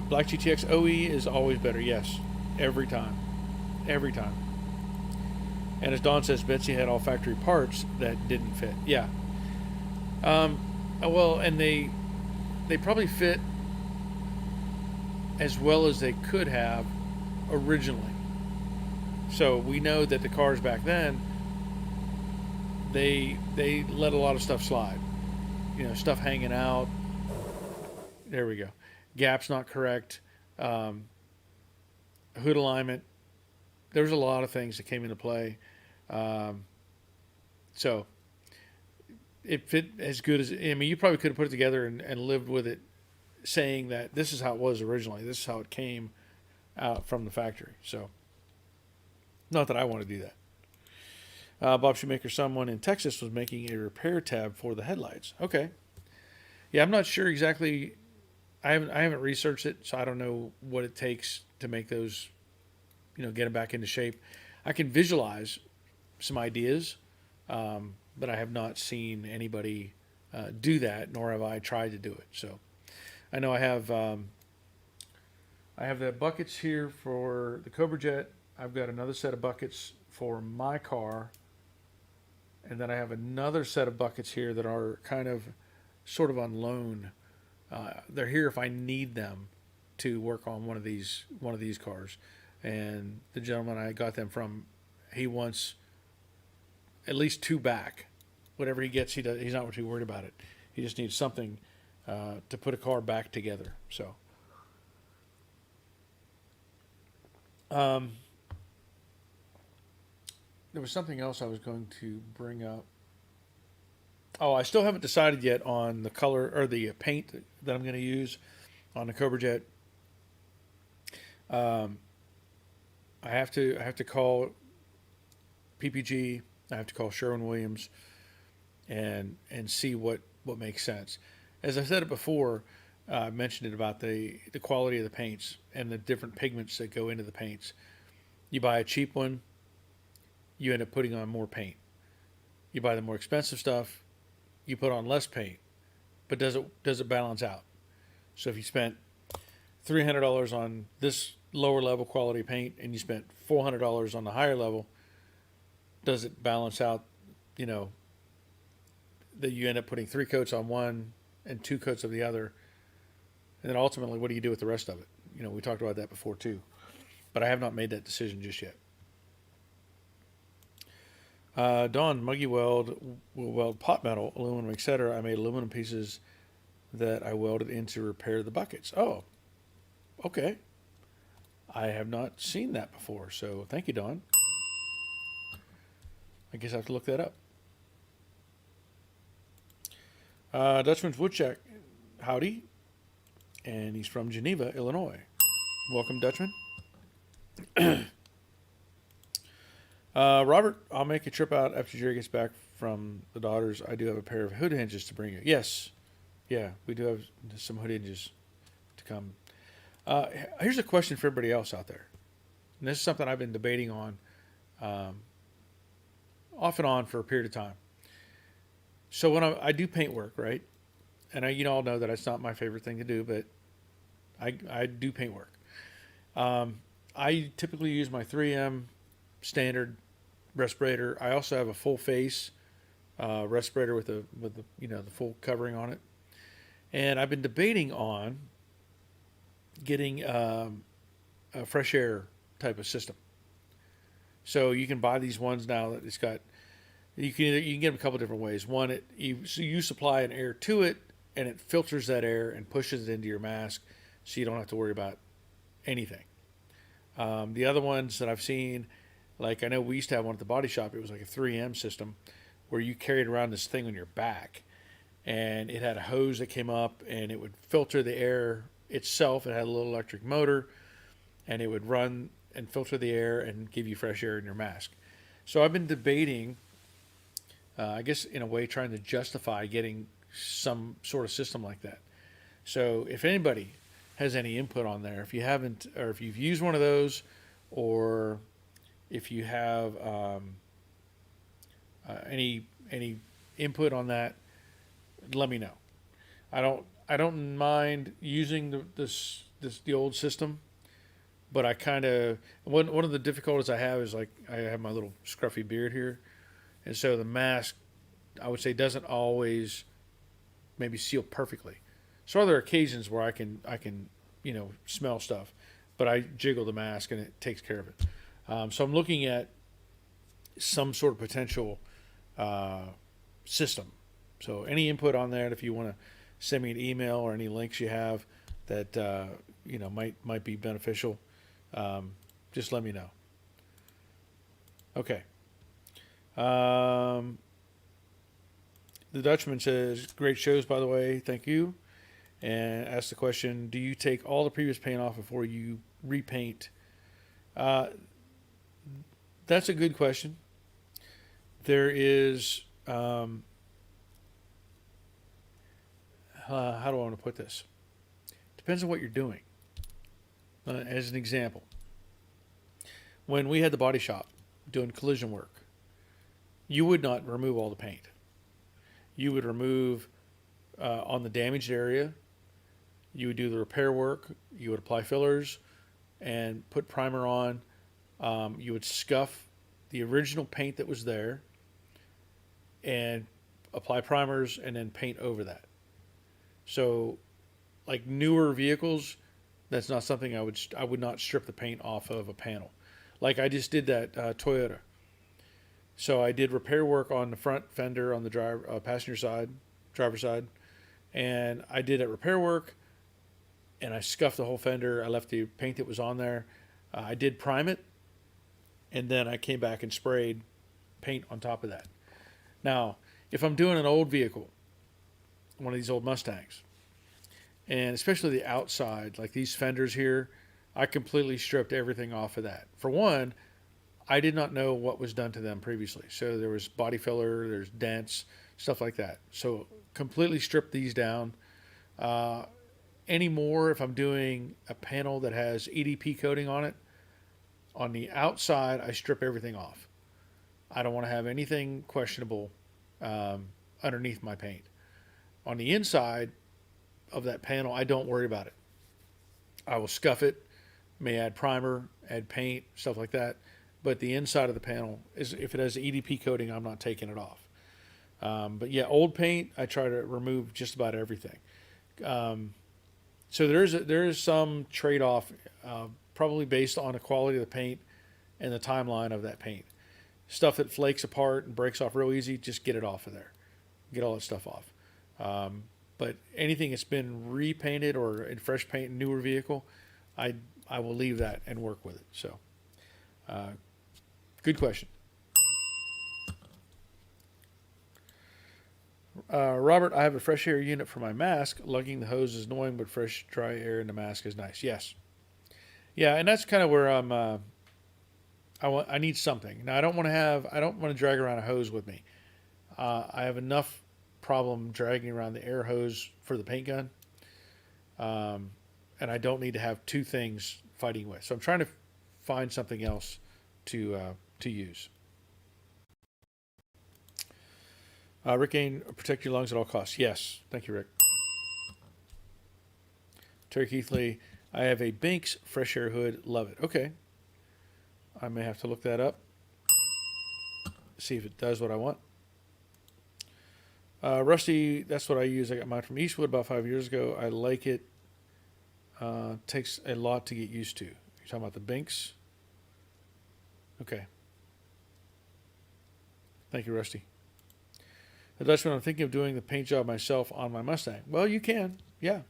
Black GTX OE is always better. Yes, every time. And as Dawn says, Betsy had all factory parts that didn't fit. Yeah. Well, and they probably fit as well as they could have originally. So we know that the cars back then, they let a lot of stuff slide. Stuff hanging out. There we go. Gaps not correct. Hood alignment. There was a lot of things that came into play. So it fit as good as, you probably could have put it together and lived with it, saying that this is how it was originally. This is how it came out from the factory. So not that I want to do that. Bob Shoemaker, someone in Texas was making a repair tab for the headlights. Okay. Yeah, I'm not sure exactly. I haven't researched it, so I don't know what it takes to make those, get them back into shape. I can visualize some ideas, but I have not seen anybody do that, nor have I tried to do it. So I know I have the buckets here for the Cobra Jet. I've got another set of buckets for my car. And then I have another set of buckets here that are sort of on loan. They're here if I need them to work on one of these cars. and the gentleman I got them from, he wants at least 2 back. Whatever he gets, he's not too worried about it. He just needs something to put a car back together. So, there was something else I was going to bring up. Oh, I still haven't decided yet on the color or the paint that I'm going to use on the Cobra Jet. I have to call PPG. I have to call Sherwin-Williams and see what makes sense. As I said it before, I mentioned it about the quality of the paints and the different pigments that go into the paints. You buy a cheap one, you end up putting on more paint. You buy the more expensive stuff, you put on less paint. But does it balance out? So if you spent $300 on this lower level quality paint and you spent $400 on the higher level, does it balance out, you know, that you end up putting 3 coats on one and 2 coats of the other? And then ultimately, what do you do with the rest of it? You know, we talked about that before too. But I have not made that decision just yet. Dawn, MIG Weld will weld pot metal, aluminum, etc. I made aluminum pieces that I welded in to repair the buckets. Oh, okay. I have not seen that before, so thank you, Dawn. I guess I have to look that up. Dutchman's Woodchuck, howdy. And he's from Geneva, Illinois. Welcome, Dutchman. Robert, I'll make a trip out after Jerry gets back from the daughters. I do have a pair of hood hinges to bring you. Yes. Yeah, we do have some hood hinges to come. Here's a question for everybody else out there. And this is something I've been debating on off and on for a period of time. So when I do paint work, right? And you all know that it's not my favorite thing to do, but I do paint work. I typically use my 3M standard respirator. I also have a full face respirator with the the full covering on it. And I've been debating on getting a fresh air type of system. So you can buy these ones now that it's got. You can get them a couple different ways. One, you supply an air to it, and it filters that air and pushes it into your mask, so you don't have to worry about anything. The other ones that I've seen, like I know we used to have one at the body shop. It was like a 3M system, where you carried around this thing on your back, and it had a hose that came up, and it would filter the air itself. It had a little electric motor, and it would run and filter the air and give you fresh air in your mask. So I've been debating, I guess in a way, trying to justify getting some sort of system like that. So if anybody has any input on there, if you haven't, or if you've used one of those, or if you have any input on that, let me know. I don't mind using the old system, but I kind of one of the difficulties I have is, like, I have my little scruffy beard here, and so the mask, I would say, doesn't always maybe seal perfectly. So are there occasions where I can smell stuff, but I jiggle the mask and it takes care of it. So I'm looking at some sort of potential system. So any input on that, if you want to send me an email or any links you have that might be beneficial, just let me know. Okay. The Dutchman says, great shows, by the way. Thank you. And asks the question, do you take all the previous paint off before you repaint? That's a good question. There is, how do I want to put this? Depends on what you're doing. As an example, when we had the body shop doing collision work, you would not remove all the paint. You would remove on the damaged area. You would do the repair work. You would apply fillers and put primer on. You would scuff the original paint that was there and apply primers and then paint over that. So, like newer vehicles, That's not something I would not strip the paint off of a panel. Like I just did that Toyota. So I did repair work on the front fender on the passenger side, driver's side, and I did that repair work, and I scuffed the whole fender. I left the paint that was on there. I did prime it, and then I came back and sprayed paint on top of that. Now, if I'm doing an old vehicle, one of these old Mustangs, and especially the outside, like these fenders here, I completely stripped everything off of that. For one, I did not know what was done to them previously. So there was body filler, there's dents, stuff like that. So completely stripped these down. Anymore, if I'm doing a panel that has EDP coating on it, on the outside, I strip everything off. I don't want to have anything questionable underneath my paint. On the inside of that panel, I don't worry about it. I will scuff it, may add primer, add paint, stuff like that. But the inside of the panel, is if it has EDP coating, I'm not taking it off. But yeah, old paint, I try to remove just about everything. So there is some trade-off, probably based on the quality of the paint and the timeline of that paint. Stuff that flakes apart and breaks off real easy, just get it off of there. Get all that stuff off. But anything that's been repainted or in fresh paint, newer vehicle, I will leave that and work with it. So, good question. Robert, I have a fresh air unit for my mask. Lugging the hose is annoying, but fresh, dry air in the mask is nice. Yes. Yeah, and that's kind of where I need something. Now, I don't want to drag around a hose with me. I have enough problem dragging around the air hose for the paint gun. And I don't need to have two things fighting with. So I'm trying to find something else to use. Rick Ain, protect your lungs at all costs. Yes. Thank you, Rick. Terry Keithley, I have a Binks fresh air hood. Love it. Okay. I may have to look that up. See if it does what I want. Rusty, that's what I use. I got mine from Eastwood about 5 years ago. I like it. Takes a lot to get used to. You're talking about the Binks? Okay. Thank you, Rusty. The Dutchman, I'm thinking of doing the paint job myself on my Mustang. Well, you can. Yeah.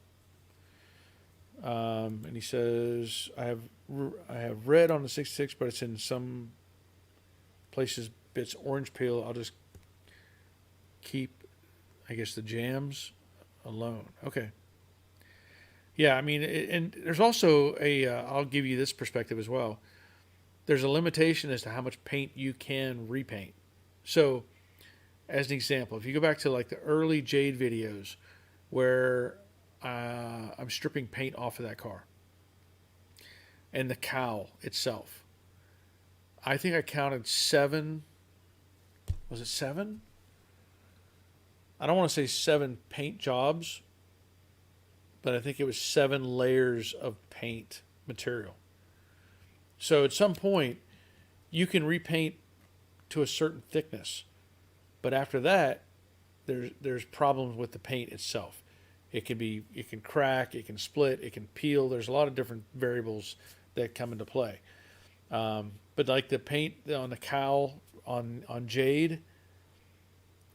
And he says, I have red on the 66, but it's in some places it's orange peel. I'll just keep, I guess, the jams alone. Okay. Yeah, I mean, and there's also I'll give you this perspective as well. There's a limitation as to how much paint you can repaint. So, as an example, if you go back to like the early Jade videos where I'm stripping paint off of that car and the cowl itself, I think I counted 7. Was it 7? I don't want to say 7 paint jobs, but I think it was 7 layers of paint material. So at some point, you can repaint to a certain thickness, but after that, there's problems with the paint itself. It can crack, it can split, it can peel. There's a lot of different variables that come into play. But like the paint on the cowl on Jade,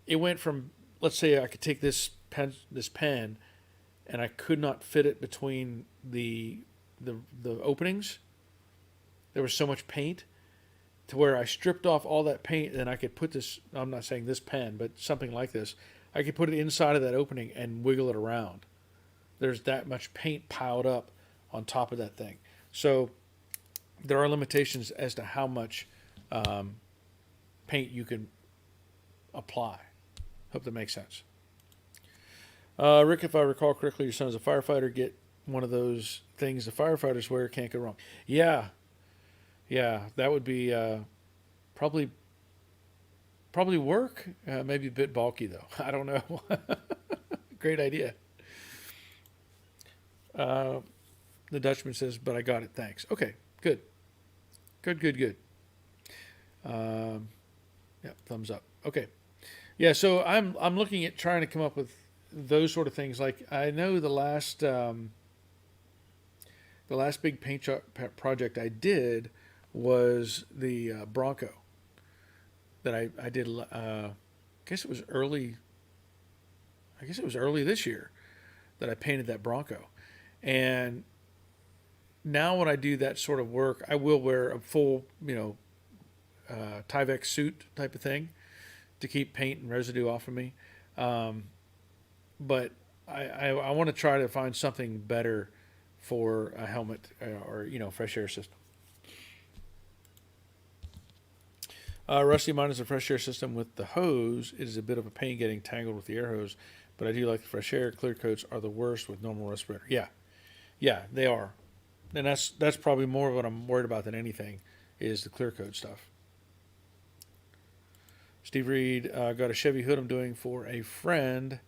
it went from, let's say I could take this pen and I could not fit it between the openings. There was so much paint to where I stripped off all that paint and I could put this, I'm not saying this pen, but something like this, I could put it inside of that opening and wiggle it around. There's that much paint piled up on top of that thing. So there are limitations as to how much paint you can apply. Hope that makes sense. Rick, if I recall correctly, your son is a firefighter. Get one of those things the firefighters wear. Can't go wrong. Yeah, that would be probably work. Maybe a bit bulky though. I don't know. Great idea. The Dutchman says, "But I got it. Thanks." Okay, good. Yeah, thumbs up. Okay. Yeah, so I'm looking at trying to come up with those sort of things. Like I know the last the last big project I did was the Bronco that I did. I guess it was early. I guess it was early this year that I painted that Bronco, and now when I do that sort of work, I will wear a full, Tyvek suit type of thing to keep paint and residue off of me. But I want to try to find something better for a helmet or fresh air system. Rusty, mine is a fresh air system with the hose. It is a bit of a pain getting tangled with the air hose, but I do like the fresh air. Clear coats are the worst with normal respirator. Yeah, they are, and that's probably more of what I'm worried about than anything is the clear coat stuff. Steve Reed, got a Chevy hood I'm doing for a friend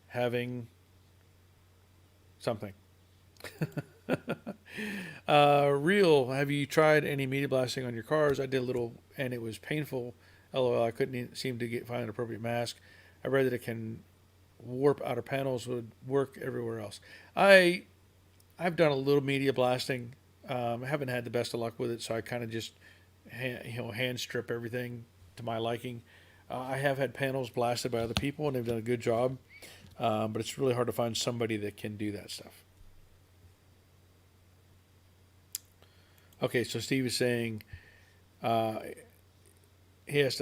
having something. Real, have you tried any media blasting on your cars? I did a little and it was painful. LOL, I couldn't seem to find an appropriate mask. I read that it can warp outer panels, would work everywhere else. I've done a little media blasting. I haven't had the best of luck with it, so I kind of just hand strip everything to my liking. I have had panels blasted by other people, and they've done a good job, but it's really hard to find somebody that can do that stuff. Okay, so Steve is saying he's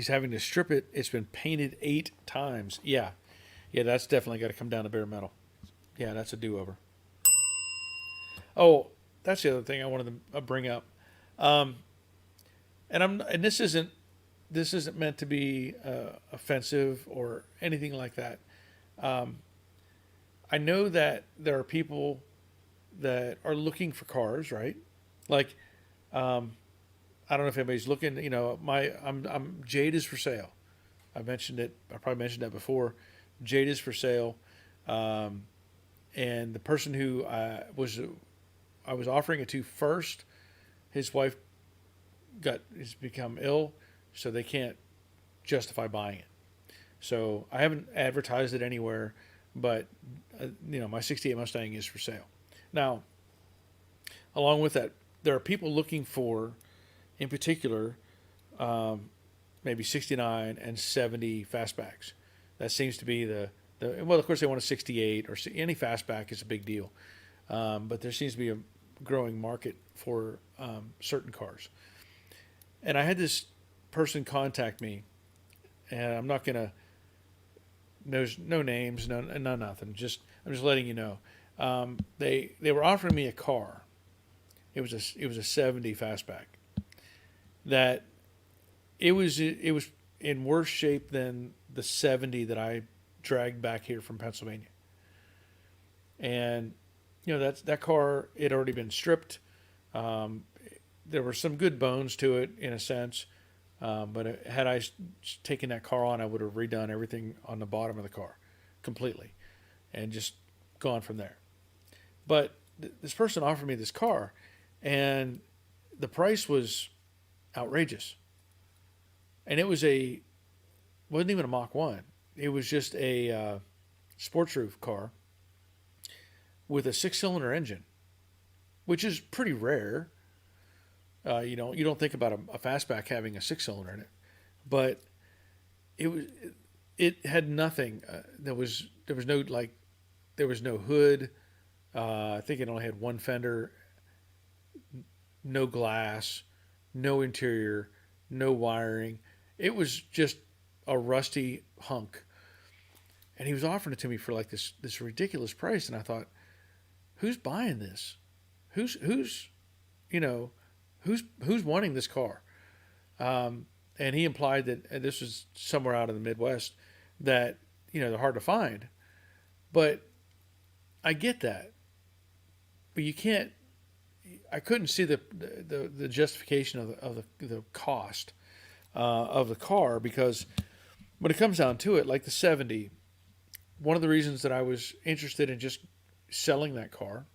having to strip it. It's been painted 8 times. Yeah, that's definitely got to come down to bare metal. Yeah, that's a do-over. Oh, that's the other thing I wanted to bring up. And this isn't meant to be offensive or anything like that. I know that there are people that are looking for cars, right? Like, I don't know if anybody's looking. I'm Jade is for sale. I mentioned it. I probably mentioned that before. Jade is for sale, and the person who I was offering it to first, his wife has become ill, so they can't justify buying it. So I haven't advertised it anywhere, but my '68 Mustang is for sale. Now, along with that, there are people looking for, in particular, maybe 69 and 70 fastbacks. That seems to be well, of course, they want a 68 or any fastback is a big deal. But there seems to be a growing market for certain cars. And I had this person contact me, and I'm not going to, there's no names, no nothing. I'm just letting you know. They were offering me a car. It was a 70 fastback. That it was in worse shape than the 70 that I dragged back here from Pennsylvania. And that car, it had already been stripped. There were some good bones to it in a sense, but had I taken that car on, I would have redone everything on the bottom of the car completely and just gone from there. But this person offered me this car, and the price was outrageous. And it wasn't even a Mach 1. It was just a sports roof car with a 6-cylinder engine, which is pretty rare. You don't think about a fastback having a 6-cylinder in it, but it had nothing. There was no hood. I think it only had one fender, no glass, no interior, no wiring. It was just a rusty hunk. And he was offering it to me for like this ridiculous price. And I thought, who's buying this? Who's wanting this car? And he implied that, and this was somewhere out in the Midwest, that, they're hard to find. But I get that. But I couldn't see the justification of the cost of the car, because when it comes down to it, like the 70, one of the reasons that I was interested in just selling that car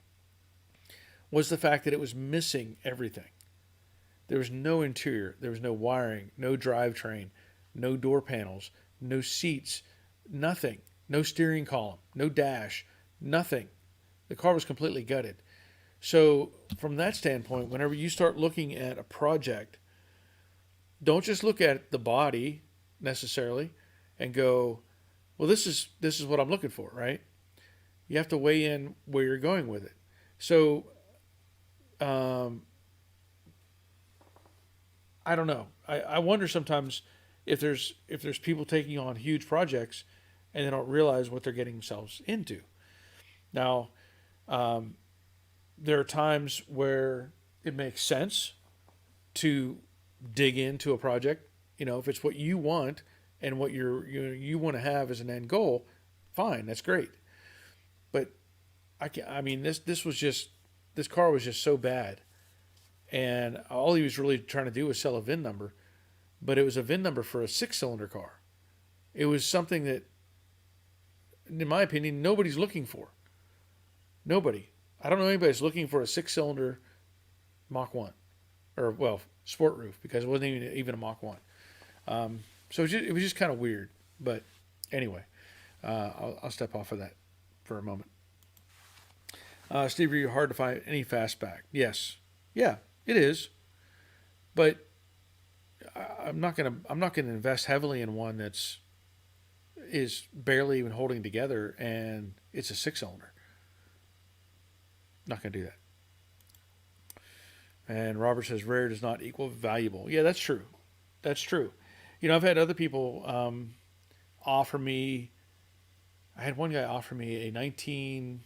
was the fact that it was missing everything. There was no interior, there was no wiring, no drivetrain, no door panels, no seats, nothing, no steering column, no dash, nothing. The car was completely gutted. So from that standpoint, whenever you start looking at a project, don't just look at the body necessarily and go, well, this is what I'm looking for, right? You have to weigh in where you're going with it. So um, I don't know. I wonder sometimes if there's people taking on huge projects and they don't realize what they're getting themselves into. Now, um, there are times where it makes sense to dig into a project. You know, if it's what you want and what you want to have as an end goal, fine, that's great. But I mean, this car was just so bad, and all he was really trying to do was sell a VIN number, but it was a VIN number for a six-cylinder car. It was something that, in my opinion, nobody's looking for. Nobody. I don't know anybody that's looking for a six-cylinder Mach 1, or well, sport roof, because it wasn't even a Mach 1. So it was just kind of weird. But anyway, I'll step off of that for a moment. Steve, you're hard to find any fastback. Yes, yeah, it is. But I'm not gonna invest heavily in one is barely even holding together, and it's a six-cylinder. Not gonna do that. And Robert says rare does not equal valuable. Yeah, that's true. That's true. You know, I've had other people offer me. I had one guy offer me a 19.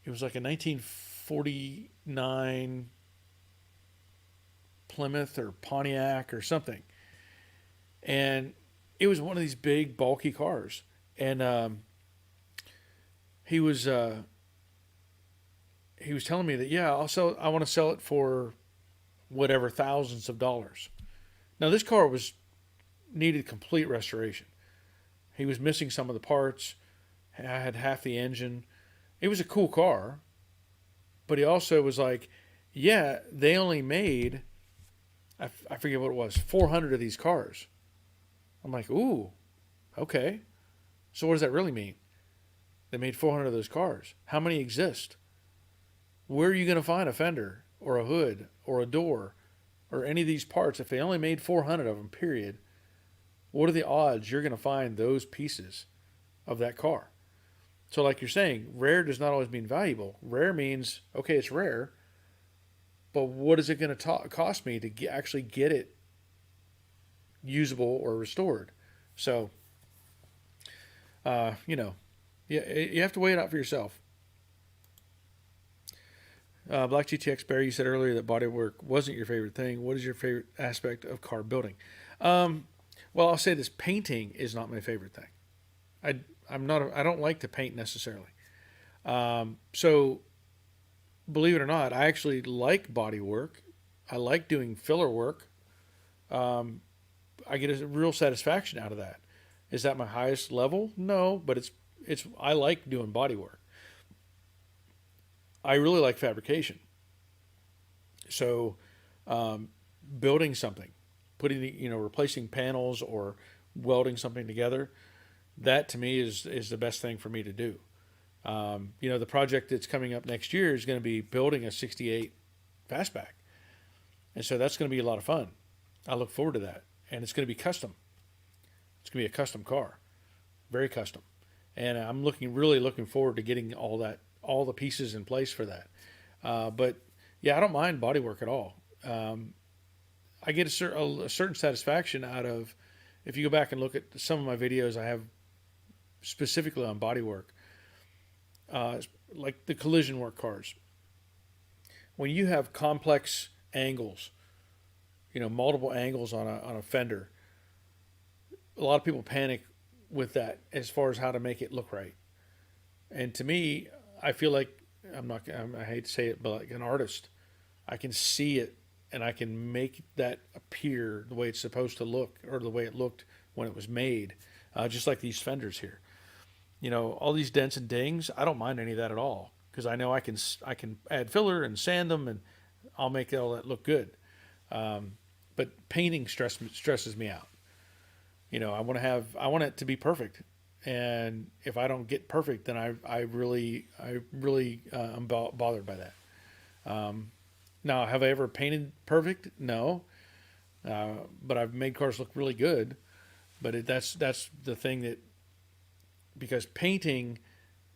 It was like a 1949 Plymouth or Pontiac or something, and it was one of these big bulky cars. And he was he was telling me that, yeah, I want to sell it for whatever thousands of dollars. Now this car needed complete restoration. He was missing some of the parts. I had half the engine. It was a cool car, but he also was like, yeah, they only made, I forget what it was, 400 of these cars. I'm like, ooh, okay. So what does that really mean? They made 400 of those cars. How many exist? Where are you going to find a fender or a hood or a door or any of these parts? If they only made 400 of them, period, what are the odds you're going to find those pieces of that car? So like you're saying, rare does not always mean valuable. Rare means, okay, it's rare, but what is it going to cost me to actually get it usable or restored? So, you know, you have to weigh it out for yourself. Black GTX Barry, you said earlier that bodywork wasn't your favorite thing. What is your favorite aspect of car building? Well, I'll say this: painting is not my favorite thing. I don't like to paint necessarily. So believe it or not, I actually like body work. I like doing filler work. I get a real satisfaction out of that. Is that my highest level? No, but it's I like doing body work. I really like fabrication. So building something, replacing panels or welding something together, that to me is the best thing for me to do. The project that's coming up next year is going to be building a 68 fastback. And so that's going to be a lot of fun. I look forward to that. And it's going to be custom. It's going to be a custom car, very custom. And I'm really looking forward to getting all the pieces in place for that. But yeah, I don't mind bodywork at all. I get a certain satisfaction out of, if you go back and look at some of my videos I have specifically on bodywork, like the collision work cars. When you have complex angles, multiple angles on a fender, a lot of people panic with that as far as how to make it look right. And to me, I feel like I hate to say it, but like an artist, I can see it and I can make that appear the way it's supposed to look, or the way it looked when it was made. Just like these fenders here, all these dents and dings, I don't mind any of that at all, because I know I can add filler and sand them, and I'll make all that look good. But painting stresses me out. I want it to be perfect, And if I don't get perfect, then I really am bothered by that. Now, have I ever painted perfect? No, but I've made cars look really good. But that's the thing that, because painting,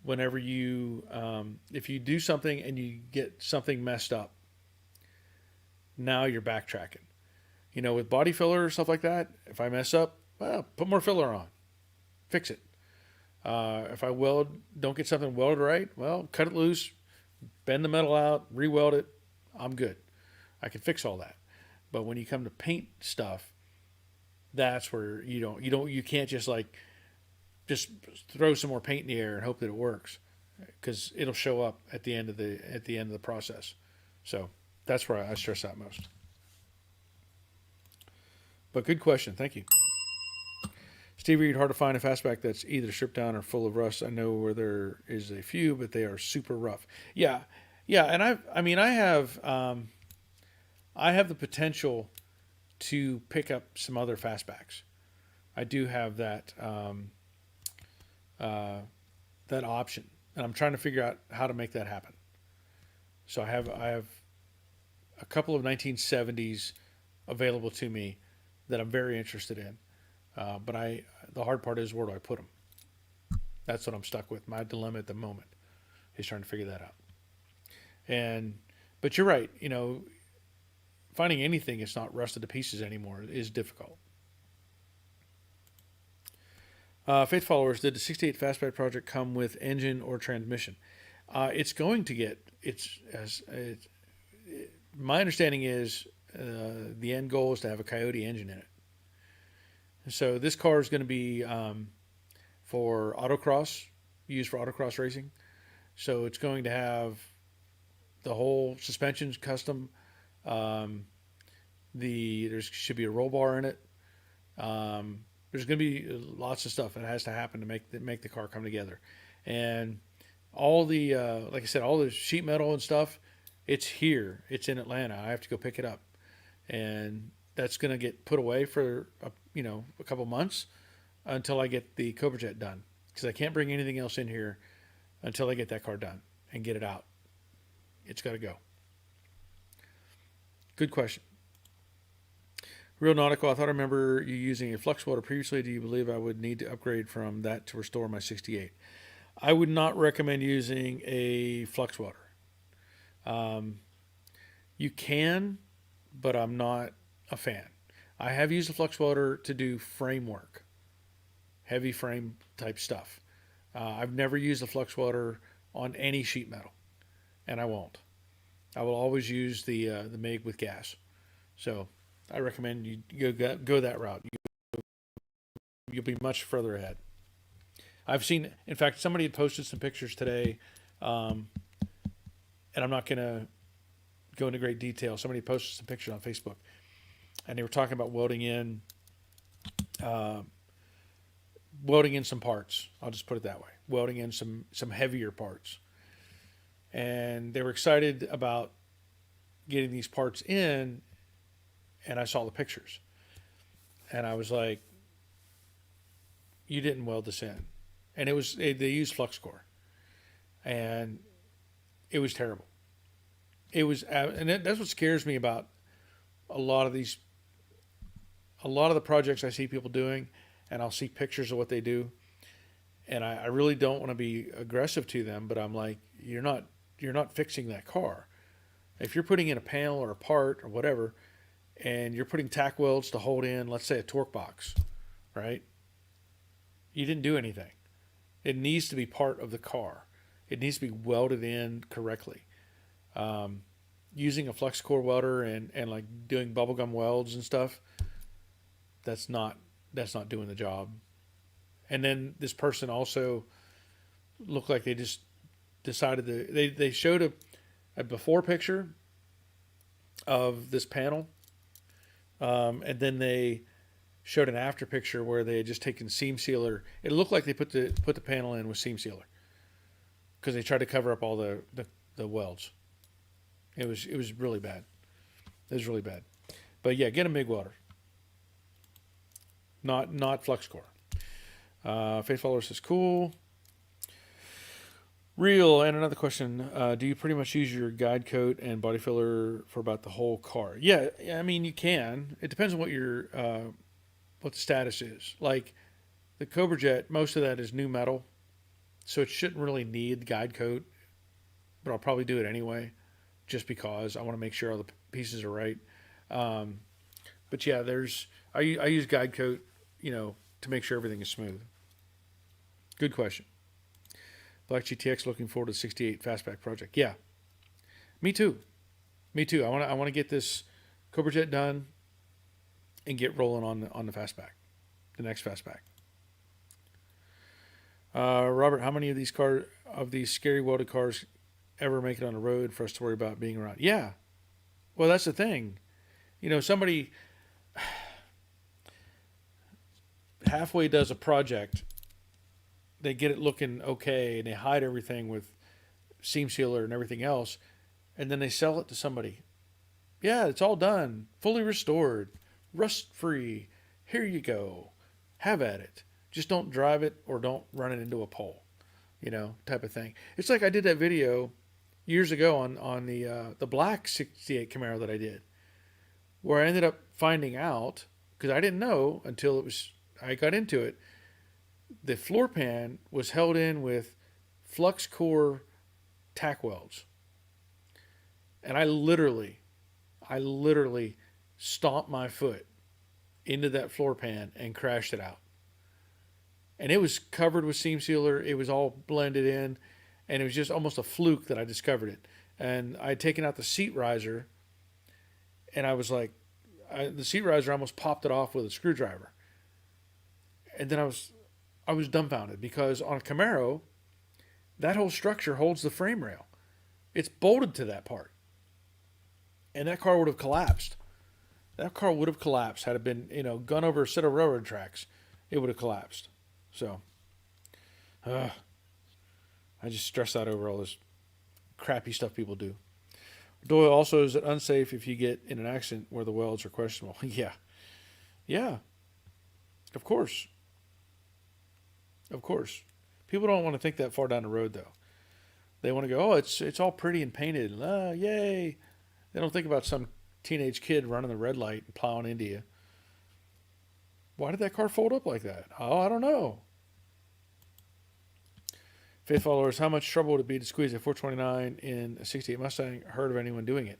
whenever you if you do something and you get something messed up, now you're backtracking. You know, with body filler or stuff like that, if I mess up, well, put more filler on, fix it. If I don't get something welded right, well, cut it loose, bend the metal out, re-weld it. I'm good. I can fix all that. But when you come to paint stuff, that's where you can't just throw some more paint in the air and hope that it works, because it'll show up at the end of the process. So that's where I stress out most. But good question. Thank you. Steve Reed, hard to find a fastback that's either stripped down or full of rust. I know where there is a few, but they are super rough. Yeah, and I have the potential to pick up some other fastbacks. I do have that that option, and I'm trying to figure out how to make that happen. So I have a couple of 1970s available to me that I'm very interested in. But the hard part is, where do I put them? That's what I'm stuck with. My dilemma at the moment is trying to figure that out. But you're right. You know, finding anything that's not rusted to pieces anymore is difficult. Faith followers, did the 68 Fastback project come with engine or transmission? It's going to get. My understanding is the end goal is to have a Coyote engine in it. So this car is going to be for autocross, used for autocross racing. So it's going to have the whole suspension's custom. There should be a roll bar in it. There's going to be lots of stuff that has to happen to make the car come together. And all the like I said, all the sheet metal and stuff, it's here. It's in Atlanta. I have to go pick it up, and that's going to get put away for a couple months until I get the Cobra Jet done, because I can't bring anything else in here until I get that car done and get it out. It's got to go. Good question. Real Nautical, I thought I remember you using a flux welder previously. Do you believe I would need to upgrade from that to restore my 68? I would not recommend using a flux welder. You can, but I'm not a fan. I have used a flux welder to do framework, heavy frame type stuff. I've never used a flux welder on any sheet metal, and I won't. I will always use the MIG with gas. So I recommend you go that route. You'll be much further ahead. I've seen, in fact, somebody had posted some pictures today, and I'm not going to go into great detail. Somebody posted some pictures on Facebook, and they were talking about welding in some parts. I'll just put it that way. Welding in some heavier parts. And they were excited about getting these parts in, and I saw the pictures. And I was like, you didn't weld this in. And they used flux core. And it was terrible. It was, and that's what scares me about a lot of the projects I see people doing, and I'll see pictures of what they do, and I really don't want to be aggressive to them, but I'm like, you're not fixing that car. If you're putting in a panel or a part or whatever, and you're putting tack welds to hold in, let's say, a torque box, right? You didn't do anything. It needs to be part of the car. It needs to be welded in correctly. Using a flux core welder and like doing bubblegum welds and stuff, that's not doing the job. And then this person also looked like they just decided they showed a before picture of this panel, and then they showed an after picture where they had just taken seam sealer. It looked like they put the panel in with seam sealer because they tried to cover up all the welds. It was really bad. It was really bad. But yeah, get a MIG welder. Not flux core. Faith Follower says, cool. Real, and another question, do you pretty much use your guide coat and body filler for about the whole car? Yeah, I mean, you can. It depends on what your what the status is. Like the Cobra Jet, most of that is new metal, so it shouldn't really need guide coat, but I'll probably do it anyway, just because I want to make sure all the pieces are right. Um, but yeah, I use guide coat, to make sure everything is smooth. Good question. Black GTX looking forward to the 68 Fastback project. Yeah, me too. Me too. I want to get this Cobra Jet done and get rolling on the Fastback, the next Fastback. Robert, how many of these scary welded cars ever make it on the road for us to worry about being around? Yeah. Well, that's the thing. Somebody halfway does a project, they get it looking okay, and they hide everything with seam sealer and everything else, and then they sell it to somebody. Yeah, it's all done, fully restored, rust free. Here you go, have at it. Just don't drive it or don't run it into a pole, type of thing. It's like I did that video years ago on the black 68 Camaro that I did, where I ended up finding out, because I didn't know until I got into it, the floor pan was held in with flux core tack welds. And I literally stomped my foot into that floor pan and crashed it out. And it was covered with seam sealer. It was all blended in. And it was just almost a fluke that I discovered it. And I had taken out the seat riser. And I was like, the seat riser almost popped it off with a screwdriver. And then I was dumbfounded, because on a Camaro, that whole structure holds the frame rail. It's bolted to that part. And that car would have collapsed. That car would have collapsed had it been, gone over a set of railroad tracks. It would have collapsed. So, I just stress out over all this crappy stuff people do. Doyle, also, is it unsafe if you get in an accident where the welds are questionable? Yeah. Yeah. Of course. Of course. People don't want to think that far down the road, though. They want to go, oh, it's all pretty and painted. Yay. They don't think about some teenage kid running the red light and plowing into you. Why did that car fold up like that? Oh, I don't know. Faith followers, how much trouble would it be to squeeze a 429 in a 68 Mustang? Heard of anyone doing it?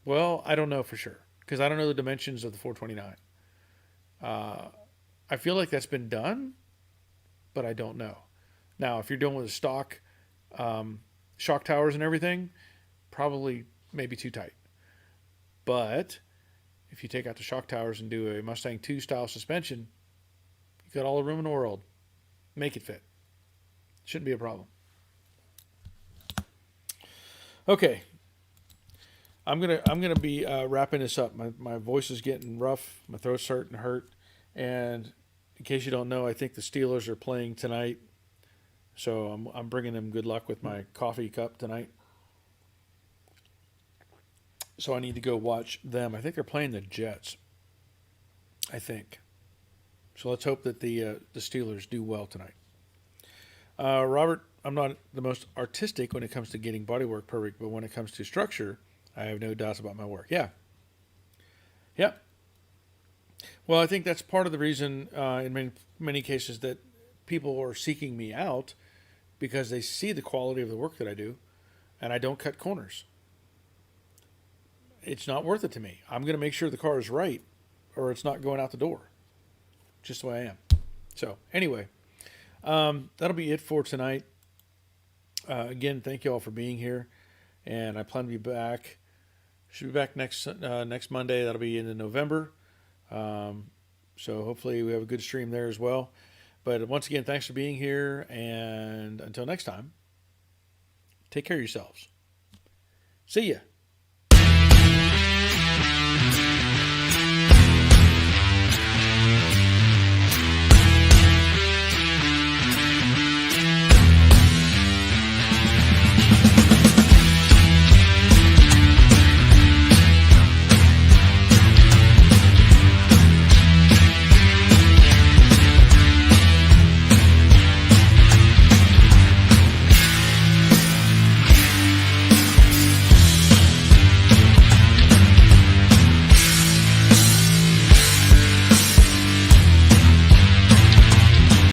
Well, I don't know for sure, because I don't know the dimensions of the 429. I feel like that's been done, but I don't know. Now, if you're dealing with a stock shock towers and everything, probably maybe too tight. But if you take out the shock towers and do a Mustang 2 style suspension, you got all the room in the world. Make it fit. Shouldn't be a problem. Okay. I'm gonna be wrapping this up. My voice is getting rough. My throat's starting to hurt. And in case you don't know, I think the Steelers are playing tonight. So I'm bringing them good luck with my coffee cup tonight. So I need to go watch them. I think they're playing the Jets. I think. So let's hope that the Steelers do well tonight. Robert, I'm not the most artistic when it comes to getting bodywork perfect, but when it comes to structure, I have no doubts about my work. Yeah. Well, I think that's part of the reason in many cases that people are seeking me out, because they see the quality of the work that I do, and I don't cut corners. It's not worth it to me. I'm going to make sure the car is right, or it's not going out the door. Just the way I am. So anyway, that'll be it for tonight. Again, thank you all for being here, and I plan to be back. Should be back next Monday. That'll be in November. So hopefully we have a good stream there as well. But once again, thanks for being here, and until next time, take care of yourselves. See ya.